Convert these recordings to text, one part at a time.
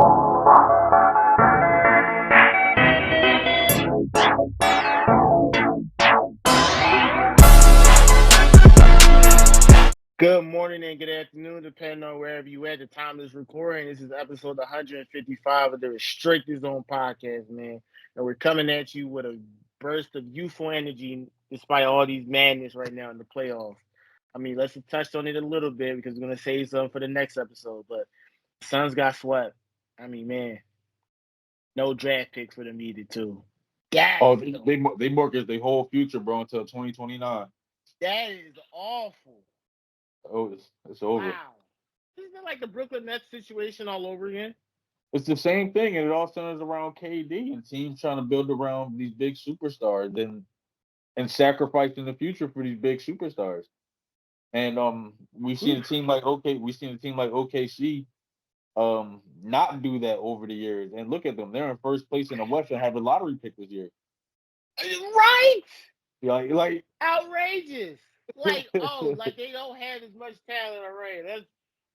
Good morning and good afternoon, depending on wherever you at. The time is recording. This is episode 155 of the Restricted Zone podcast, man. And we're coming at you with a burst of youthful energy despite all these madness right now in the playoffs. I mean, let's touch on it a little bit because we're going to save some for the next episode. But the Suns got swept. I mean, man, no draft picks for them either, too. Oh, they mortgage their whole future, bro, until 2029. That is awful. Oh, it's over. Wow. Isn't it like the Brooklyn Nets situation all over again? It's the same thing, and it all centers around KD and teams trying to build around these big superstars and sacrificing the future for these big superstars. And we've seen a team like OKC not do that over the years. And look at them; they're in first place in the West and have a lottery pick this year. Right? Like Outrageous. Like, oh, like they don't have as much talent already.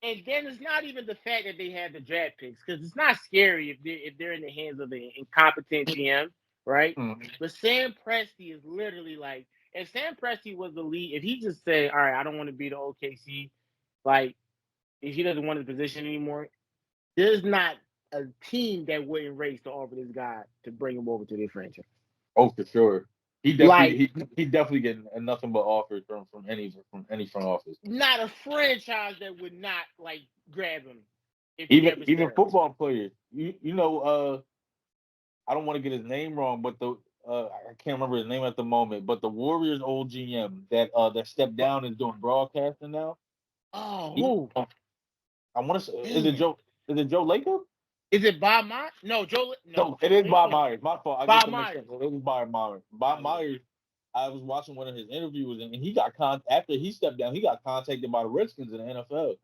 And then it's not even the fact that they have the draft picks, because it's not scary if they're in the hands of an incompetent GM, right? But Sam Presti is literally like, if Sam Presti was the lead, if he just said, all right, I don't want to be the OKC, like, if he doesn't want his position anymore, there's not a team that wouldn't race to offer this guy to bring him over to their franchise. Oh, for sure. He definitely getting nothing but offers from any front office. Not a franchise that would not like grab him. Even football players. You know, I don't want to get his name wrong, but I can't remember his name at the moment. But the Warriors' old GM that stepped down and is doing broadcasting now. Oh, I want to say, is it Joe Lacob? Is it Bob Myers? No, Joe. No, it is Bob Myers. My fault. Bob Myers. It was Bob Myers. Bob Myers. I was watching one of his interviews, and he got after he stepped down, he got contacted by the Redskins in the NFL.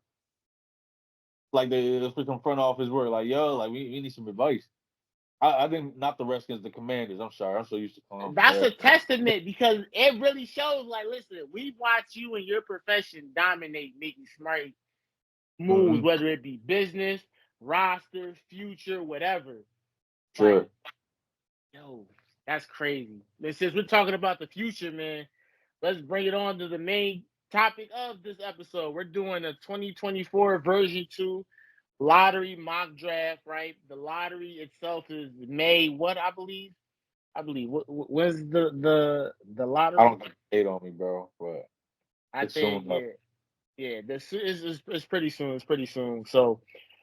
Like the front office were like, "Yo, like we need some advice." I didn't, not the Redskins, the Commanders. I'm sorry, I'm so used to calling them. That's a testament, because it really shows. Like, listen, we watch you and your profession dominate, making smart moves, whether it be business, roster, future, whatever. Sure. Like, yo, that's crazy. And since we're talking about the future, man, let's bring it on to the main topic of this episode. We're doing a 2024 version 2 lottery mock draft, right? The lottery itself is May, what I believe. When's the lottery? I don't get paid on me, bro, but I think yeah. This is pretty soon. It's pretty soon. So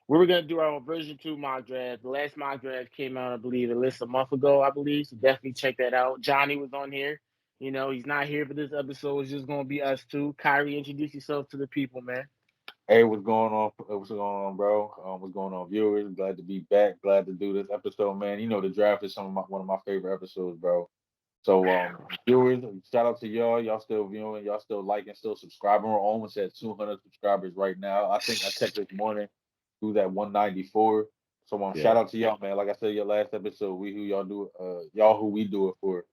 we were gonna do our version 2 mock draft. The last mock draft came out, I believe, at least a month ago, I believe. So definitely check that out. Johnny was on here. You know, he's not here for this episode. It's just gonna be us two. Khairi, introduce yourself to the people, man. Hey, what's going on? What's going on, bro? What's going on, viewers? Glad to be back. Glad to do this episode, man. You know, the draft is one of my favorite episodes, bro. So, viewers, shout out to y'all. Y'all still viewing, y'all still liking, still subscribing. We're almost at 200 subscribers right now. I think I checked this morning, who's at 194. So, shout out to y'all, man. Like I said, your last episode, y'all who we do it for.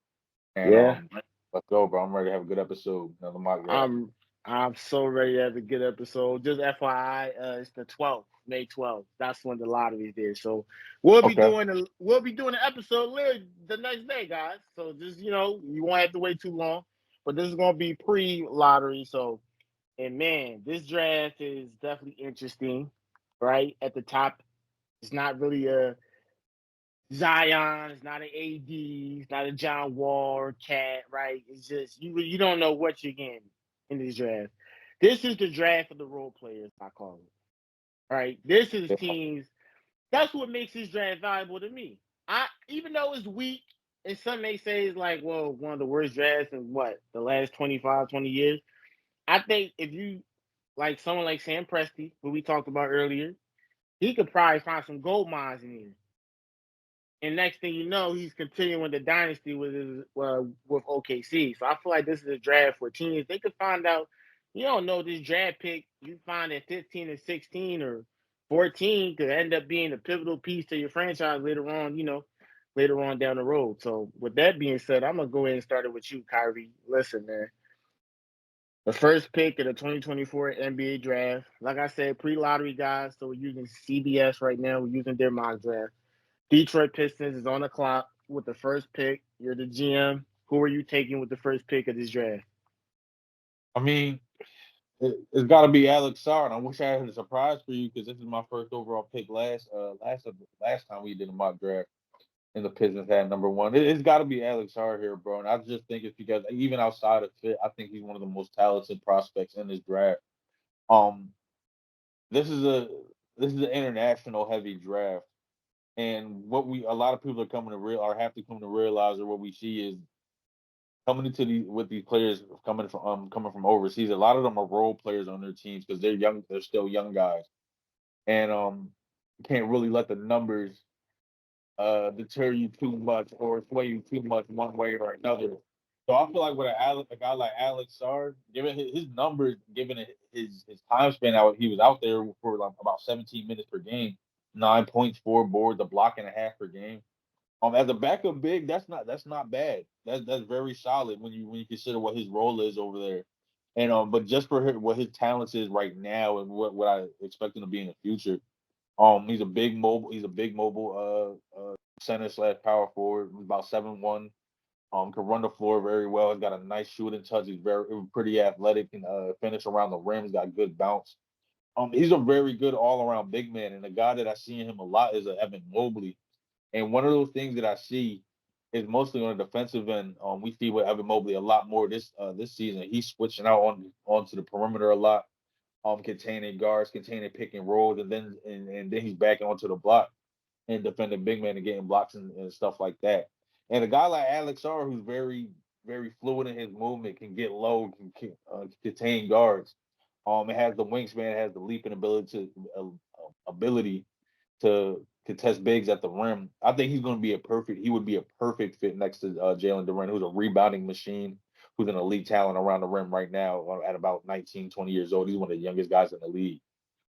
And let's go, bro. I'm ready to have a good episode. Another mock draft. I'm so ready to have a good episode. Just FYI, it's the 12th, May 12th. That's when the lottery is there. So we'll be doing an episode literally the next day, guys. So just, you won't have to wait too long. But this is gonna be pre-lottery. So, and man, this draft is definitely interesting. Right at the top, it's not really a Zion, it's not an AD, it's not a John Wall or Cat. Right? It's just you don't know what you're getting in this draft. This is the draft of the role players, I call it. Right? This is teams. That's what makes this draft valuable to me. Even though it's weak, and some may say it's like, well, one of the worst drafts in the last 25, 20 years. I think if you like someone like Sam Presti, who we talked about earlier, he could probably find some gold mines in here. And next thing you know, he's continuing the dynasty with OKC. So I feel like this is a draft for teams. They could find out, you don't know, this draft pick you find at 15 and 16 or 14 could end up being a pivotal piece to your franchise later on down the road. So with that being said, I'm going to go ahead and start it with you, Khairi. Listen, man. The first pick of the 2024 NBA draft. Like I said, pre-lottery guys, so we're using CBS right now. We're using their mock draft. Detroit Pistons is on the clock with the first pick. You're the GM. Who are you taking with the first pick of this draft? I mean, it's got to be Alex Sarr, and I wish I had a surprise for you because this is my first overall pick last time we did a mock draft, and the Pistons had number one. It's got to be Alex Sarr here, bro. And I just think it's because even outside of fit, I think he's one of the most talented prospects in this draft. Um, this is a this is an international heavy draft, and what we a lot of people are coming to real or have to come to realize, or what we see is coming into these players coming from overseas. A lot of them are role players on their teams because they're young. They're still young guys, and can't really let the numbers deter you too much or sway you too much one way or another. So I feel like with a guy like Alex Sarr, given his numbers, given his time span out, he was out there for like about 17 minutes per game, 9 points, 4 boards, a block and a half per game. As a backup big, that's not bad. That's very solid when you consider what his role is over there. And but just for what his talents is right now and what I expect him to be in the future, he's a big mobile. He's a big mobile center slash power forward. He's about 7'1". Can run the floor very well. He's got a nice shooting touch. He's pretty athletic and finish around the rim. He's got good bounce. He's a very good all around big man. And the guy that I see in him a lot is Evan Mobley. And one of those things that I see is mostly on the defensive end. We see with Evan Mobley a lot more this season. He's switching out onto the perimeter a lot, containing guards, containing pick and rolls, and then he's backing onto the block and defending big man and getting blocks and stuff like that. And a guy like Alex Sarr, who's very, very fluid in his movement, can get low, can contain guards. It has the wingspan, it has the leaping ability to contest bigs at the rim. I think he's going to be he would be a perfect fit next to Jalen Duren, who's a rebounding machine, who's an elite talent around the rim right now at about 19, 20 years old. He's one of the youngest guys in the league.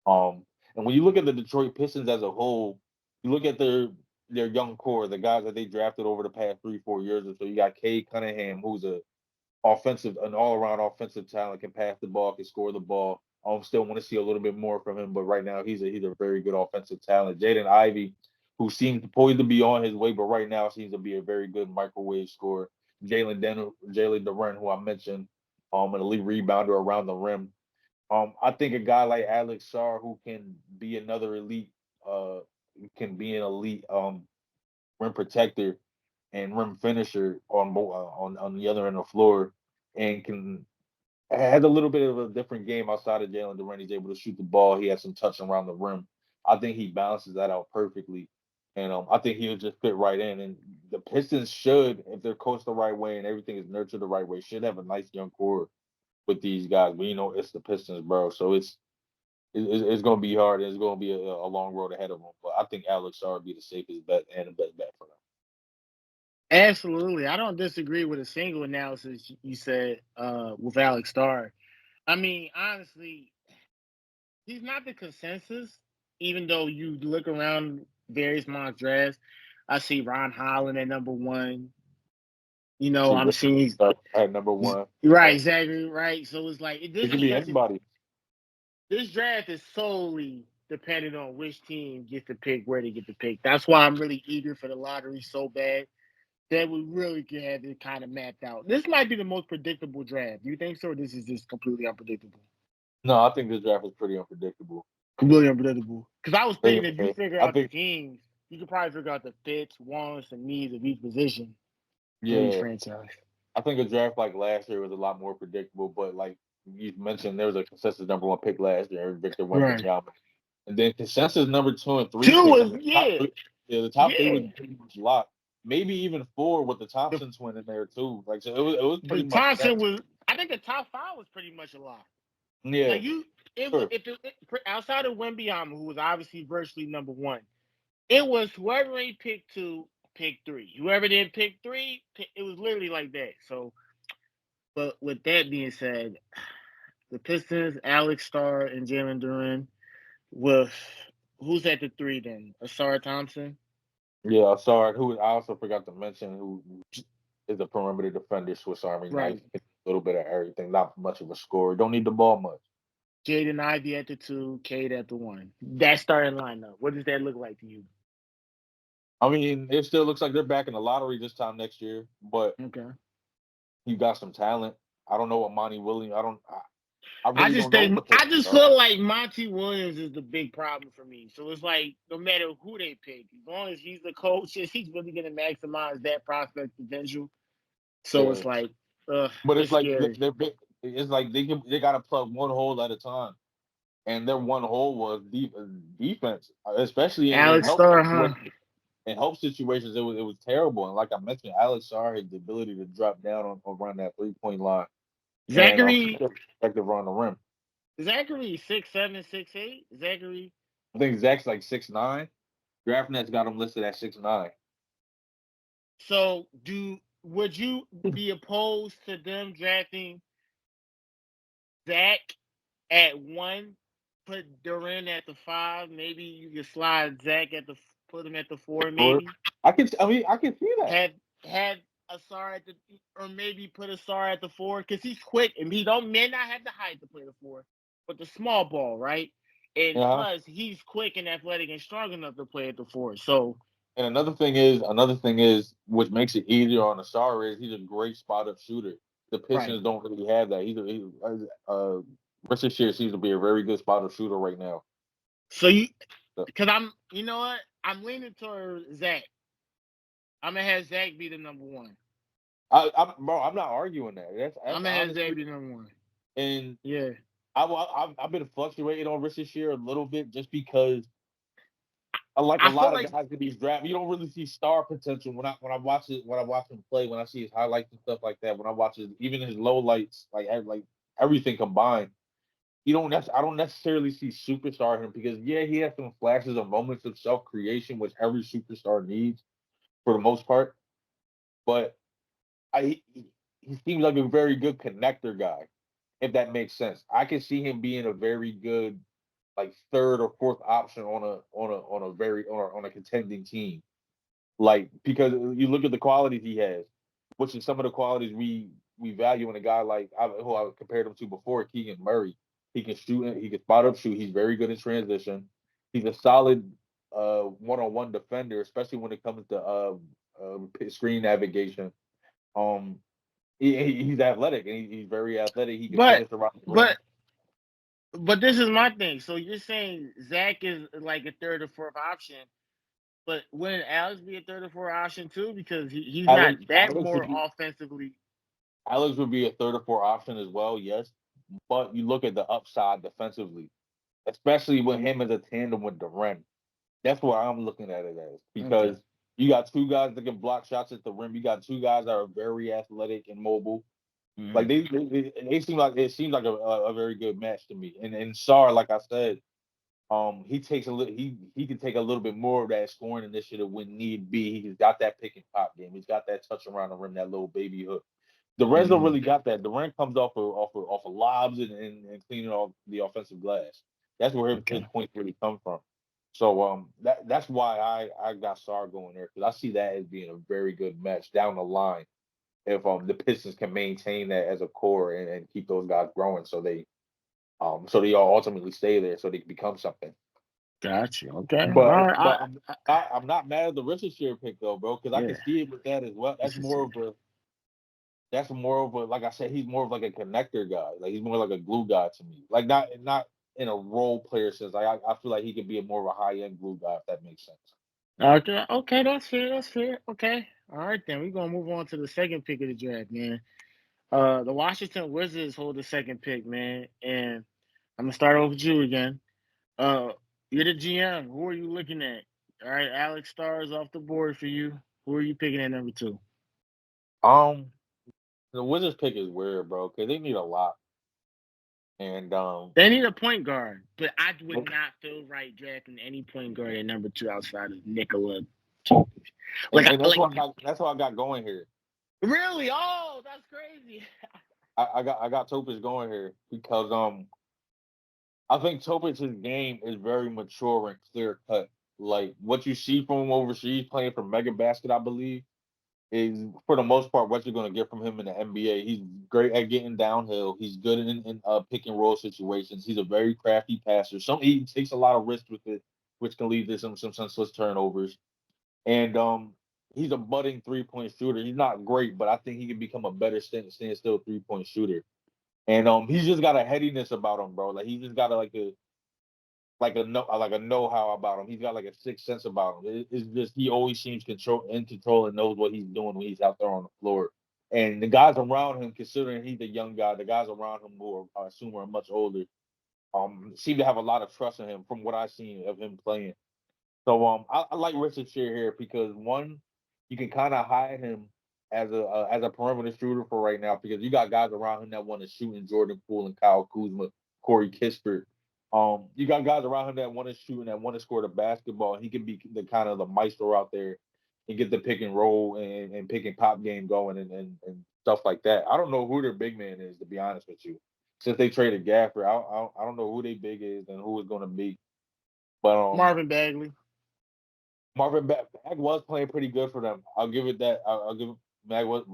And when you look at the Detroit Pistons as a whole, you look at their young core, the guys that they drafted over the past 3-4 years or so. You got Cade Cunningham, who's an all-around offensive talent, can pass the ball, can score the ball. I still want to see a little bit more from him, but right now he's a very good offensive talent. Jaden Ivey, who seems poised to be on his way, but right now seems to be a very good microwave scorer. Jalen Duren, who I mentioned, an elite rebounder around the rim. I think a guy like Alex Sarr, who can be another elite, can be an elite rim protector and rim finisher on the other end of the floor, and can has a little bit of a different game outside of Jalen Duren. He's able to shoot the ball. He has some touch around the rim. I think he balances that out perfectly, and I think he'll just fit right in. And the Pistons should, if they're coached the right way and everything is nurtured the right way, should have a nice young core with these guys. But it's the Pistons, bro. So it's going to be hard. It's going to be a long road ahead of them. But I think Alex Sarr would be the safest bet and the best bet for them. Absolutely. I don't disagree with a single analysis you said with Alex Sarr. I mean, honestly, he's not the consensus, even though you look around various mock drafts. I see Ron Holland at number one. I'm seeing at number one. Right, exactly, right. So it's like it could be anybody. This draft is solely dependent on which team gets to pick where they get to pick. That's why I'm really eager for the lottery so bad that we really can have it kind of mapped out. This might be the most predictable draft. Do you think so, or this is just completely unpredictable? No, I think this draft is pretty unpredictable. Completely unpredictable. Because I was thinking if you figure out the teams, you could probably figure out the fits, wants, and needs of each position in each franchise. I think a draft like last year was a lot more predictable, but like you mentioned, there was a consensus number one pick last year, Victor Wembanyama. Right. And then consensus number 2 and 3. The top three was pretty much locked. Maybe even 4 with the Thompson twin in there too. Like so, it was pretty much. Thompson was. I think the top 5 was pretty much a lock. Yeah. Like outside of Wembanyama, who was obviously virtually number 1, it was whoever they picked 2, pick 3. Whoever didn't pick 3, it was literally like that. So, but with that being said, the Pistons, Alex Sarr and Jalen Duren. With who's at the 3 then? Asar Thompson? Yeah, Asar, who I also forgot to mention, who is a perimeter defender, Swiss Army knife. little bit of everything. Not much of a scorer. Don't need the ball much. Jaden Ivey at the 2, Cade at the 1. That starting lineup. What does that look like to you? I mean, it still looks like they're back in the lottery this time next year, but Okay. you got some talent. I don't know what Monty Williams. I I really just don't know what think the Pistons I just are. feel like Monty Williams is the big problem for me. So it's like no matter who they pick, as long as he's the coach, he's really gonna maximize that prospect potential. So it's Yeah. like, But it's it's like scary. it's like they got to plug one hole at a time, and their one hole was defense, especially in Alex help Starr, huh? situations. In help situations, it was terrible. And like I mentioned, Alex Sarr had the ability to drop down on around that 3-point line and Zachary effective around the rim. 6'7", 6'8". Zachary. I think Zach's like 6'9". DraftNet's got him listed at 6'9". So would you be opposed to them drafting Zach at 1, put Duran at the 5? Maybe you could slide Zach put him at the 4, Or maybe. I can see that. Have Asar at the, or maybe put Asar at the 4 because he's quick and he may not have the height to play the 4, but the small ball, right? And Uh-huh. plus, he's quick and athletic and strong enough to play at the 4. So, And another thing is, which makes it easier on Asar is he's a great spot up shooter. The right. Pistons don't really have that. Richard Shear seems to be a very good spot up shooter right now. So because you know what? I'm leaning toward Zach. I'm gonna have Zach be the number 1. I'm not arguing that. That's I'm gonna have Zach honestly, be the number 1. and Yeah. I've been fluctuating on Richard Shear a little bit just because I like a I feel lot of like guys in these drafts. You don't really see star potential when I watch him play, when I see his highlights and stuff like that. When I watch even his low lights, like everything combined, I don't necessarily see superstar in him because he has some flashes of moments of self creation, which every superstar needs for the most part. But he seems like a very good connector guy, if that makes sense. I can see him being a very good like third or fourth option on a contending team. Like because you look at the qualities he has, which is some of the qualities we value in a guy like who I compared him to before, Keegan Murray. He can shoot, he can spot up shoot. He's very good in transition. He's a solid one-on-one defender, especially when it comes to screen navigation. Um, he's athletic and he's very athletic. He can but finish around the rim. but but this is my thing. So you're saying Zach is like a third or fourth option, but wouldn't Alex be a third or fourth option too? Because he's not that Alex more would be offensively. Alex would be a third or fourth option as well, yes. But you look at the upside defensively, especially with him as a tandem with Durant. That's what I'm looking at it as Okay. because you got two guys that can block shots at the rim. You got two guys that are very athletic and mobile. Like they seem like it seems like a very good match to me. And Sar, like I said, he takes a little he can take a little bit more of that scoring initiative when need be. He's got that pick and pop game. He's got that touch around the rim, that little baby hook. The Reds don't really got that. Durant comes off of lobs and cleaning off the offensive glass. That's where his Okay. points really come from. So that's why I got Sar going there because I see that as being a very good match down the line if the Pistons can maintain that as a core and keep those guys growing so they all ultimately stay there so they can become something. Gotcha. Okay. All But right. but I'm not mad at the Richard Shear pick though, bro, because I Yeah. can see it with that as well. This is it. That's more of a like I said, he's more of like a connector guy. Like he's more like a glue guy to me. Like not in a role player sense. Like I feel like he could be a more of a high end glue guy if that makes sense. Okay. Okay. That's fair. That's fair. Okay. All right then. We're gonna move on to the second pick of the draft, man. The Washington Wizards hold the second pick, man, and I'm gonna start off with you again. Uh, you're the GM. Who are you looking at? All right, Alex Starr is off the board for you. Who are you picking at number 2? Um, the Wizards pick is weird, bro, because they need a lot. And They need a point guard, but I would not feel right drafting any point guard at number 2 outside of Nikola. that's what I got going here. Really? Oh, that's crazy. I got Topic going here because I think Topic's game is very mature and clear cut. Like what you see from him overseas playing for Mega Basket, I believe. is for the most part what you're going to get from him in the NBA. He's great at getting downhill. He's good in pick and roll situations. He's a very crafty passer. He takes a lot of risks with it, which can lead to some senseless turnovers. And he's a budding 3-point shooter. He's not great, but I think he can become a better stand still 3-point shooter. And he's just got a headiness about him, bro. Like he just got like a know-how about him. He's got like a sixth sense about him. It's just he always seems in control and knows what he's doing when he's out there on the floor. And the guys around him, considering he's a young guy, the guys around him who I assume are much older, seem to have a lot of trust in him from what I've seen of him playing. So I like Richard Share here because one, you can kind of hide him as a perimeter shooter for right now because you got guys around him that want to shoot in Jordan Poole and Kyle Kuzma, Corey Kispert. You got guys around him that want to shoot and that want to score the basketball. He can be the kind of the maestro out there and get the pick and roll and pick and pop game going and stuff like that. I don't know who their big man is, to be honest with you. Since they traded Gafford, I don't know who they big is and who it's going to be. But Marvin Bagley. Marvin Bag was playing pretty good for them. I'll give it that. I'll give Bag was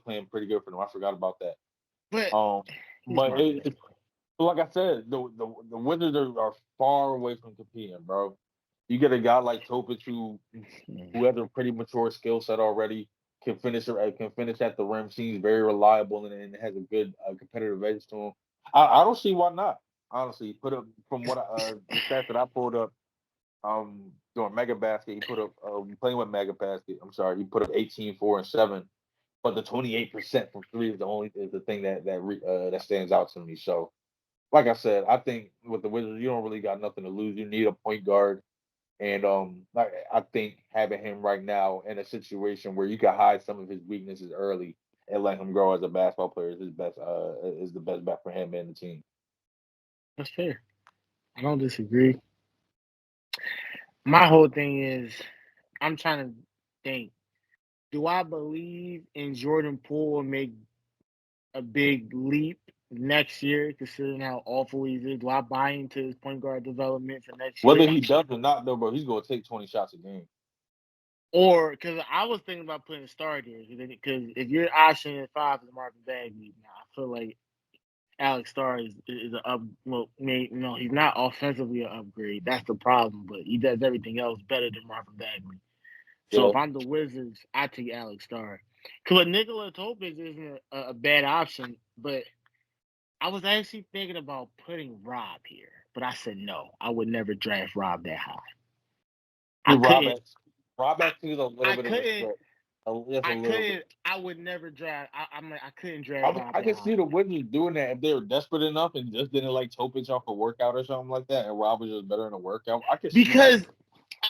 playing pretty good for them. I forgot about that. But like I said, the Wizards are far away from competing, bro. You get a guy like Topic who has a pretty mature skill set already, can finish at the rim, seems very reliable and has a good competitive edge to him. I don't see why not. Honestly, put up from what the stats that I pulled up doing Mega Basket, he put up playing with Mega Basket. I'm sorry, he put up 18, 4, and 7. But the 28% from three is the thing that stands out to me. So, like I said, I think with the Wizards, you don't really got nothing to lose. You need a point guard, and I think having him right now in a situation where you can hide some of his weaknesses early and let him grow as a basketball player is the best bet for him and the team. That's fair. I don't disagree. My whole thing is, I'm trying to think. Do I believe in Jordan Poole will make a big leap next year, considering how awful he is? Do I buy into his point guard development for next year? Whether he does or not, though, bro, he's going to take 20 shots a game. Or because I was thinking about putting a star there, because if your option at 5 is Marvin Bagley, now I feel like Alex Starr is an up. Well, he's not offensively an upgrade. That's the problem, but he does everything else better than Marvin Bagley. So if I'm the Wizards, I take Alex Starr. Because Nikola Topic isn't a bad option, but I was actually thinking about putting Rob here, but I said no. I would never draft Rob that high. Rob actually is a little bit of a stretch. I would never draft. I couldn't draft Rob. I can see the Wizards doing that if they were desperate enough and just didn't like Topic off a workout or something like that, and Rob was just better in a workout. I could see that.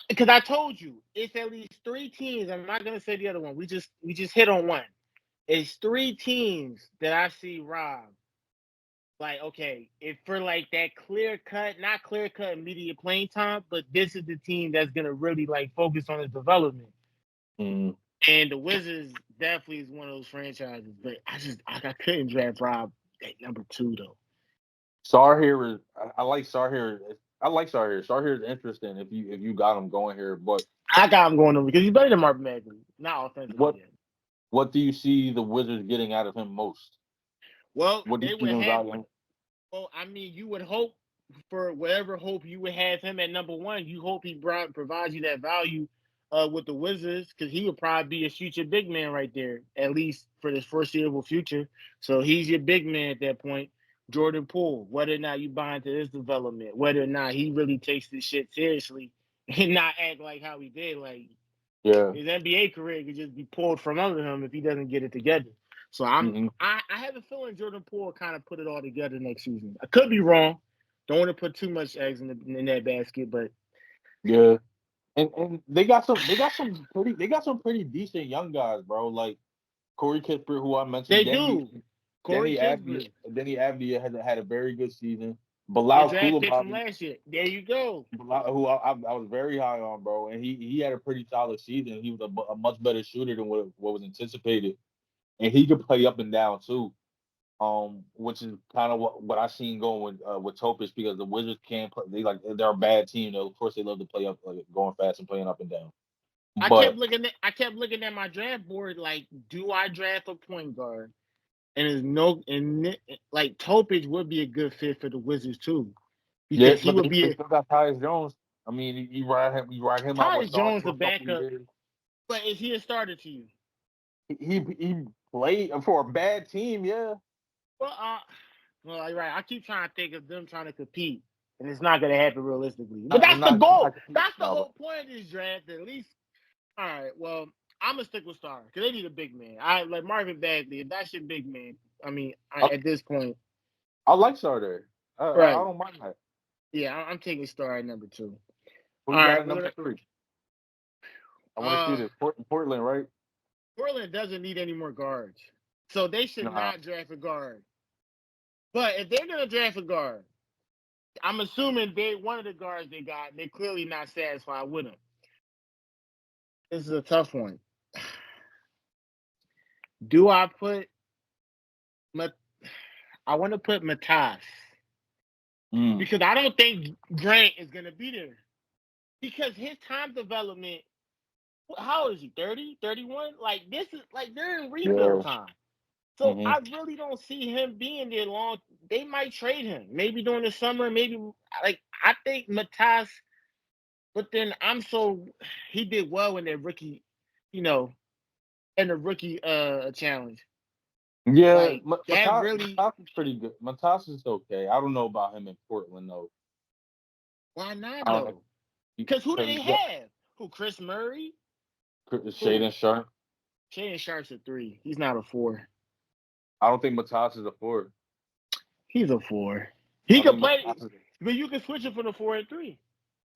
Because I told you it's at least 3 teams. I'm not gonna say the other one. We just hit on one. It's 3 teams that I see Rob. Like, okay, if for like that not clear cut immediate playing time, but this is the team that's gonna really like focus on his development. Mm. And the Wizards definitely is one of those franchises, but I couldn't draft Rob at number 2 though. Sarr here is I like Sarr here. I like Sarr here. Sarr here is interesting if you got him going here, but I got him going over because he's better than Marvin Bagley, not offensively. What do you see the Wizards getting out of him most? Well, they would have. Well, I mean, you would hope for whatever hope you would have him at number 1. You hope he provides you that value with the Wizards because he would probably be a future big man right there, at least for this foreseeable future. So he's your big man at that point. Jordan Poole, whether or not you buy into his development, whether or not he really takes this shit seriously and not act like how he did, like his NBA career could just be pulled from under him if he doesn't get it together. So I have a feeling Jordan Poole kind of put it all together next season. I could be wrong. Don't want to put too much eggs in that basket, but yeah. And they got some pretty decent young guys, bro. Like Corey Kispert, who I mentioned. They do. Corey Kispert. Denny Avdia had a very good season. Bilal Coulibaly from last year. There you go. Who I was very high on, bro, and he had a pretty solid season. He was a much better shooter than what was anticipated, and he could play up and down too. Which is kind of what I seen going with Topic because the Wizards can't play. They're a bad team. Though. Of course, they love to play up, like going fast and playing up and down. I But kept looking at my draft board like, do I draft a point guard? And there's no, and like Topic would be a good fit for the Wizards too, yeah, because he but would they be still got Tyus Jones. I mean, you ride him out with Tyus Sarge Jones for the a couple of backup, years. but is he a starter to you? He played for a bad team, yeah. Well, well, you're right. I keep trying to think of them trying to compete, and it's not going to happen realistically. But that's the goal. That's the whole point of this draft. At least, all right. Well, I'm gonna stick with Star because they need a big man. I like Marvin Bagley. If that's your big man, I mean, at this point, I like Sarder. I right? don't mind that. Yeah, I'm taking Star at number 2. Who All you got right, at number 3? I want to see this. Portland, right? Portland doesn't need any more guards, so they should not draft a guard. But if they're gonna draft a guard, I'm assuming one of the guards they got, they're clearly not satisfied with him. This is a tough one. Do I put I want to put Matas because I don't think Grant is going to be there because his time development, how old is he? 30, 31? Like this is like they're in rebuild time. So I really don't see him being there long. They might trade him maybe during the summer, maybe like I think Matas, but then he did well in their rookie, in the rookie challenge. Yeah, Like that really. Matas is pretty good. Matas is okay. I don't know about him in Portland though. Why not though? Because who do they have? Who? Chris Murray? Shaden Sharp. Shaden Sharp's a 3. He's not a 4. I don't think Matas is a 4. He's a 4. He can play, but you can switch it from the 4 and 3.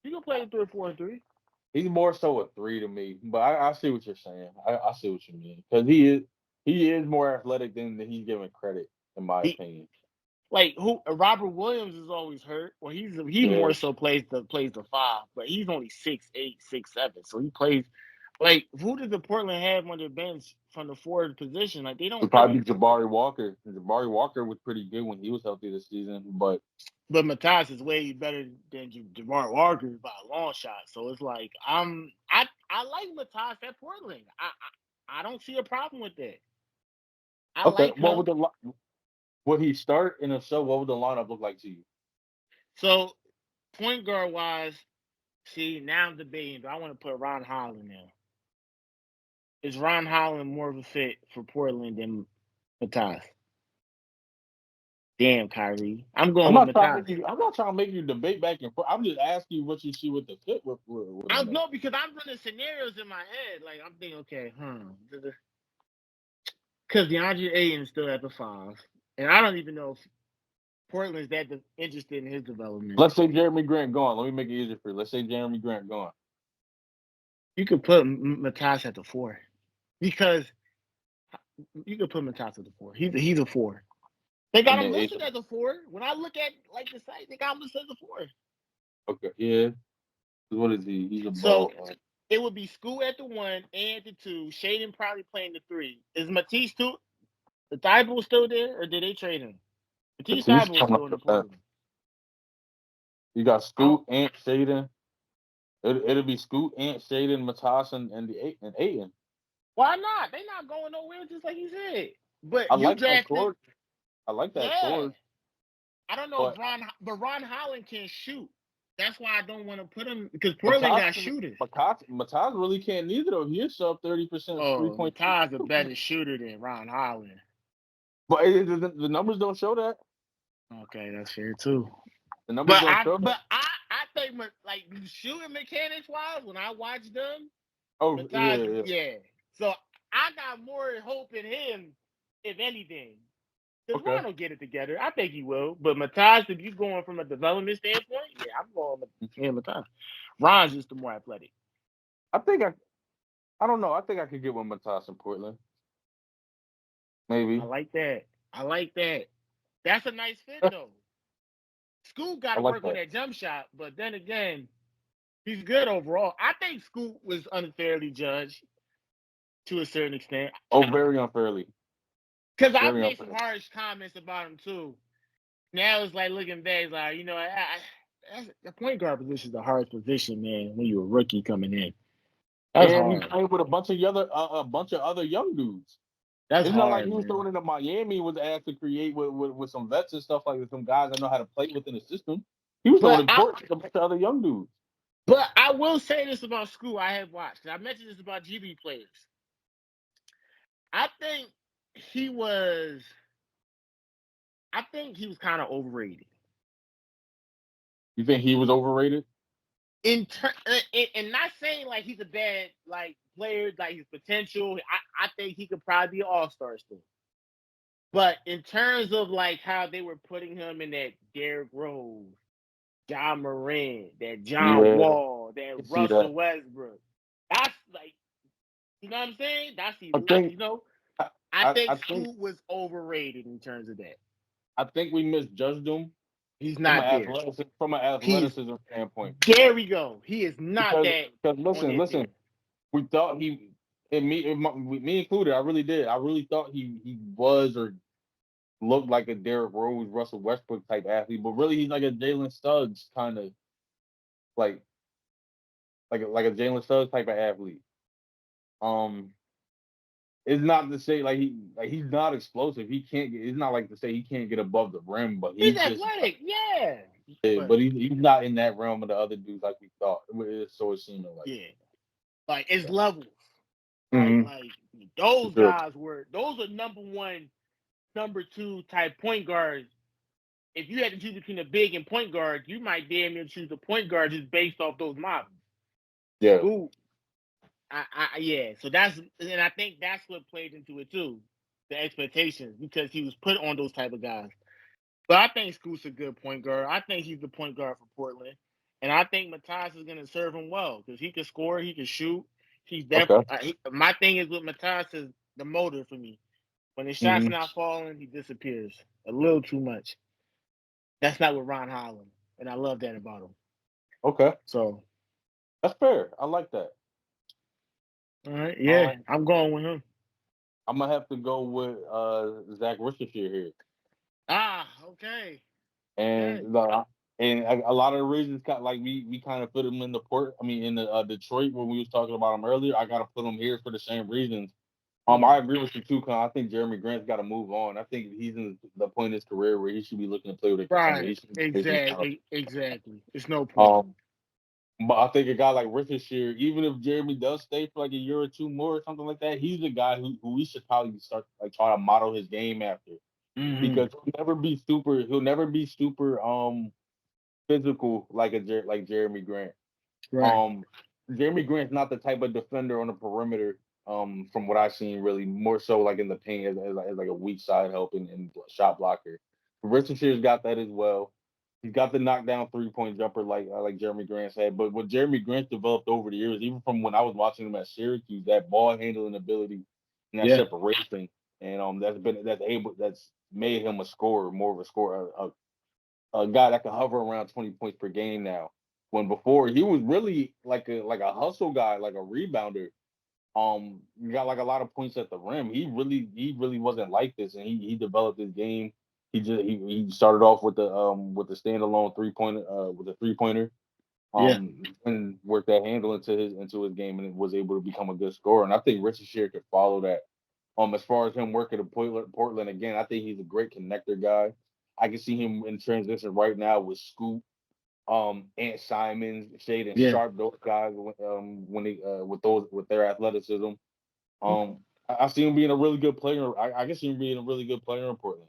You can play the 3, 4, and 3. He's more so a 3 to me, but I see what you're saying. I see what you mean because he is more athletic than he's given credit, in my opinion. Like Robert Williams is always hurt. Well, he more so plays the 5, but he's only 6'8", 6'7", so he plays. Like who did the Portland have on their bench from the forward position? Like they don't. It'd probably be Jabari Walker. Jabari Walker was pretty good when he was healthy this season, but Matas is way better than Jabari Walker by a long shot. So it's like I like Matas at Portland. I don't see a problem with that. I like him. Would he start? And if so, what would the lineup look like to you? So point guard wise, see now I'm debating. Do I want to put Ron Holland now? Is Ron Holland more of a fit for Portland than Matas? Damn, Khairi. I'm going with Matas. I'm not trying to make you debate back and forth. I'm just asking you what you see with the fit. I know because I'm running scenarios in my head. Like I'm thinking, okay, because DeAndre Ayton is still at the 5, and I don't even know if Portland's that interested in his development. Let's say Jeremy Grant gone. Let me make it easier for you. Let's say Jeremy Grant gone. You could put Matas at the 4 because you could put Matas at the 4. He's a 4. They got him listed as a 4. When I look at like the site, they got him listed as a 4. Okay, yeah. What is he? He's a ball. So it would be School at the 1 and the 2. Shaden probably playing the 3. Is Matisse too? The Thibault still there, or did they trade him? Matisse Thibault still in the Portland. You got Scoot, Ant, Shaden. It'll be Scoot, Ant, Shaden, Matas, and Ayton. Why not? They not going nowhere, just like you said. But I like that cord. I like that cord. I don't know if Ron Holland can shoot. That's why I don't want to put him because Portland got shooters. Matas really can't neither though. He is sub 30% 3-point. Matas a better shooter than Ron Holland. But the numbers don't show that. Okay, that's fair too. The numbers don't show. But I think like shooting mechanics wise, when I watch them, Matas, yeah. So I got more hope in him, if anything. Because Ron will get it together. I think he will. But Matas, if you're going from a development standpoint, yeah, I'm going with Matas. Ron's just the more athletic. I don't know. I think I could get with Matas in Portland. Maybe. I like that. That's a nice fit, though. Scoot got to work on that jump shot, but then again, he's good overall. I think Scoot was unfairly judged to a certain extent. Oh, very unfairly. Because I made some harsh comments about him, too. Now it's like looking back, it's like, the point guard position is the hardest position, man, when you're a rookie coming in. That's and he hard. played with a bunch of other young dudes. That's It's not like hard, he was man. throwing into Miami was asked to create with some vets and stuff like that, some guys that know how to play within the system. He was throwing But in court with a bunch of other young dudes. But I will say this about school I have watched. I mentioned this about GB players. I think he was kind of overrated. You think he was overrated? And not saying like he's a bad like player, like his potential. I think he could probably be an all-star still. But in terms of like how they were putting him in that Derrick Rose, John Moran, that John Wall, that Russell Westbrook, that's like, you know what I'm saying? That's I think Scoot was overrated in terms of that. I think we misjudged him. He's not there. From an athleticism standpoint. There we go. He is not that. Because listen, we thought me included. I really did. I really thought he was or looked like a Derrick Rose, Russell Westbrook type athlete, but really he's like a Jalen Suggs kind of like a Jalen Suggs type of athlete. It's not to say he's not explosive. He can't get. It's not like to say he can't get above the rim, but he's athletic. Yeah, but he's not in that realm of the other dudes like we thought. So it seemed like. Yeah, like it's levels. Mm-hmm. Like those guys those are number one, number two type point guards. If you had to choose between a big and point guard, you might damn near choose a point guard just based off those models. Yeah. Ooh. Yeah. So and I think that's what played into it too, the expectations, because he was put on those type of guys. But I think Scoot's a good point guard. I think he's the point guard for Portland, and I think Matthias is going to serve him well because he can score, he can shoot. He's definitely. My thing is with Matthias is the motor for me. When his shot's not falling, he disappears a little too much. That's not with Ron Holland, and I love that about him. Okay. So that's fair. I like that. All right. Yeah, I'm going with him. I'm gonna have to go with Zach Richardson here. Okay. And a lot of the reasons, like we kind of put him in the Detroit when we was talking about him earlier. I gotta put him here for the same reasons. I agree with you too, Con. I think Jeremy Grant's got to move on. I think he's in the point in his career where he should be looking to play with a contender. Right. Exactly. It's no point. But I think a guy like Richardson, even if Jeremy does stay for like a year or two more or something like that, he's a guy who we should probably start like try to model his game after. Mm-hmm. Because he'll never be super physical like Jeremy Grant. Right. Jeremy Grant's not the type of defender on the perimeter. From what I've seen, really more so like in the paint as like a weak side help and shot blocker. Richardson's got that as well. He's got the knockdown 3-point jumper like Jeremy Grant said. But what Jeremy Grant developed over the years, even from when I was watching him at Syracuse, that ball handling ability and that separation, and that's made him a scorer, more of a scorer, a guy that can hover around 20 points per game now. When before he was really like a hustle guy, like a rebounder. He got like a lot of points at the rim. He really wasn't like this, and he developed his game. He started off with the standalone 3-pointer with a 3-pointer, and worked that handle into his game, and was able to become a good scorer. And I think Richardson could follow that. As far as him working at Portland again, I think he's a great connector guy. I can see him in transition right now with Scoot, Ant Simons, Shaden Sharp, those guys when they with their athleticism. I see him being a really good player. I can see him being a really good player in Portland.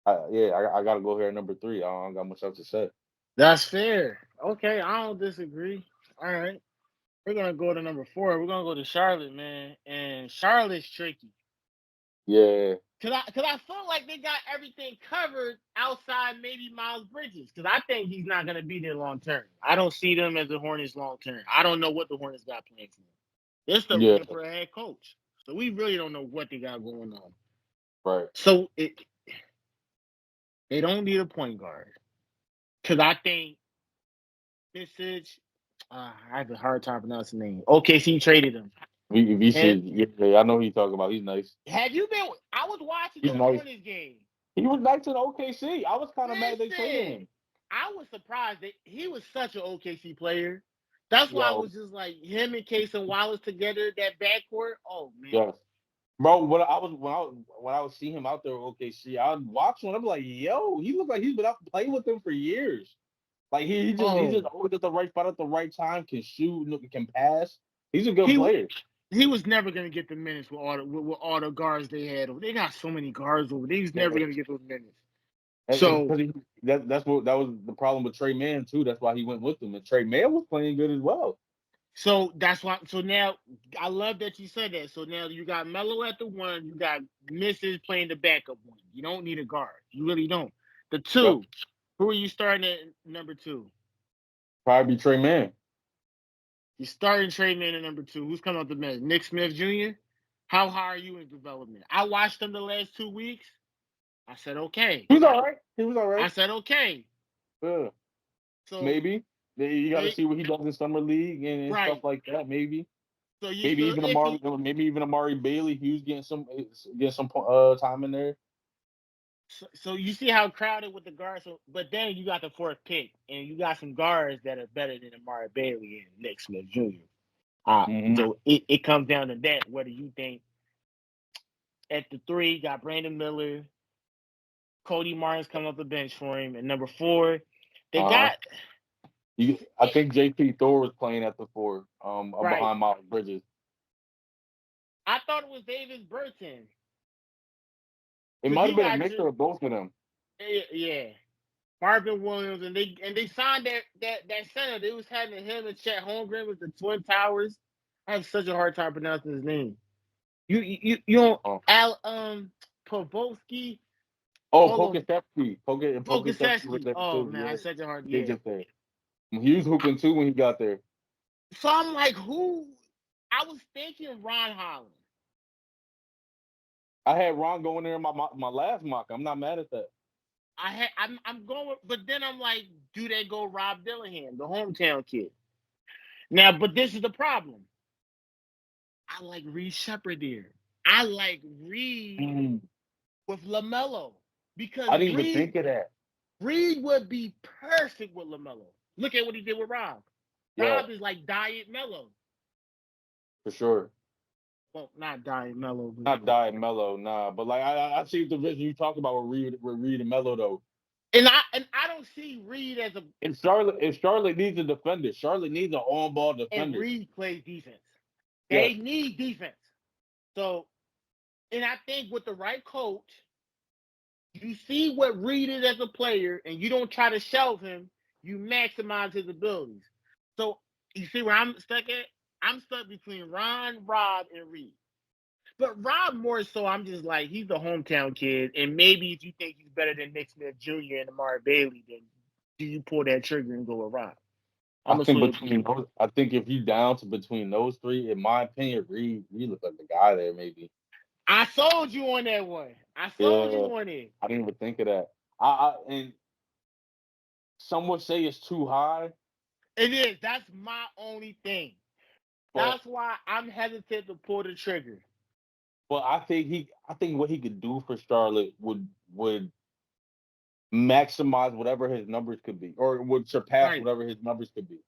I gotta go here at number 3. I don't got much else to say. That's fair. Okay, I don't disagree. All right. We're gonna go to number 4. We're gonna go to Charlotte, man. And Charlotte's tricky. Yeah. Cause I feel like they got everything covered outside maybe Miles Bridges. Cause I think he's not gonna be there long term. I don't see them as the Hornets long term. I don't know what the Hornets got planned for them. They're still looking for a head coach. So we really don't know what they got going on. Right. So they don't need a point guard. Cause I think I have a hard time pronouncing the name. OKC traded him. I know who you're talking about. He's nice. Have you been? I was watching the Hornets game. He was nice in OKC. I was kind of mad they traded him. I was surprised that he was such an OKC player. That's why I was just like him and Case and Wallace together, that backcourt. Oh man. Yes. Bro, when I was seeing him out there with OKC, I was watching him. I'm like, yo, he looks like he's been out playing with them for years. Like he's just always at the right spot at the right time. Can shoot, can pass. He's a good player. He was never gonna get the minutes with all the guards they had. They got so many guards over there. He was never gonna get those minutes. That was the problem with Trey Mann too. That's why he went with him. And Trey Mann was playing good as well. So that's why. So now I love that you said that. So now you got Melo at the 1. You got Mrs. playing the backup 1. You don't need a guard. You really don't. The 2. Who are you starting at number 2? Probably Trey Mann. You're starting Trey Mann at number 2. Who's coming up the bench? Nick Smith Jr.? How high are you in development? I watched him the last 2 weeks. I said, okay. He was all right. I said, okay. Yeah. So maybe. You got to see what he does in summer league and stuff like that. Maybe. So maybe even Amari Bailey. He was getting some time in there. So you see how crowded with the guards. But then you got the 4th pick, and you got some guards that are better than Amari Bailey and Nick Smith Jr. So it comes down to that. Whether you think at the 3 you got Brandon Miller, Cody Martin's coming off the bench for him, and number 4 they got. I think JP Thor was playing at the 4, behind Miles Bridges. I thought it was Davis Burton. It might have been a mixture of both of them. Yeah, Marvin Williams, and they signed that center. They was having him and Chet Holmgren with the Twin Towers. I have such a hard time pronouncing his name. You don't Pavlovsky. Pokasevsky. Pokasevsky. Oh man, I said it hard. Yeah. He was hooping too when he got there. So I'm like, who? I was thinking Ron Holland. I had Ron going there in my last mock. I'm not mad at that. I'm going, but then I'm like, do they go Rob Dillingham, the hometown kid? Now, but this is the problem. I like Reed Shepherd there. I like Reed with LaMelo because I didn't even think of that. Reed would be perfect with LaMelo. Look at what he did with Rob. Rob is like Diet Melo. For sure. Well, not Diet Melo. Not Diet Melo, nah. But like I see the vision you talk about with Reed and Melo though. And I don't see Reed as a. If Charlotte needs a defender, Charlotte needs an on-ball defender. And Reed plays defense. They need defense. So, and I think with the right coach, you see what Reed is as a player, and you don't try to shelve him. You maximize his abilities. So you see where I'm stuck at? I'm stuck between Ron, Rob, and Reed. But Rob more so, I'm just like, he's the hometown kid, and maybe if you think he's better than Nick Smith Jr. and Amari Bailey, then do you pull that trigger and go with Rob? I think if you down to between those 3, in my opinion, Reed looks like the guy there. Maybe. I sold you on that one. I sold you on it. I didn't even think of that. And some would say it's too high. It is. That's my only thing. That's why I'm hesitant to pull the trigger. But I think what he could do for Charlotte would maximize whatever his numbers could be, or would surpass whatever his numbers could be.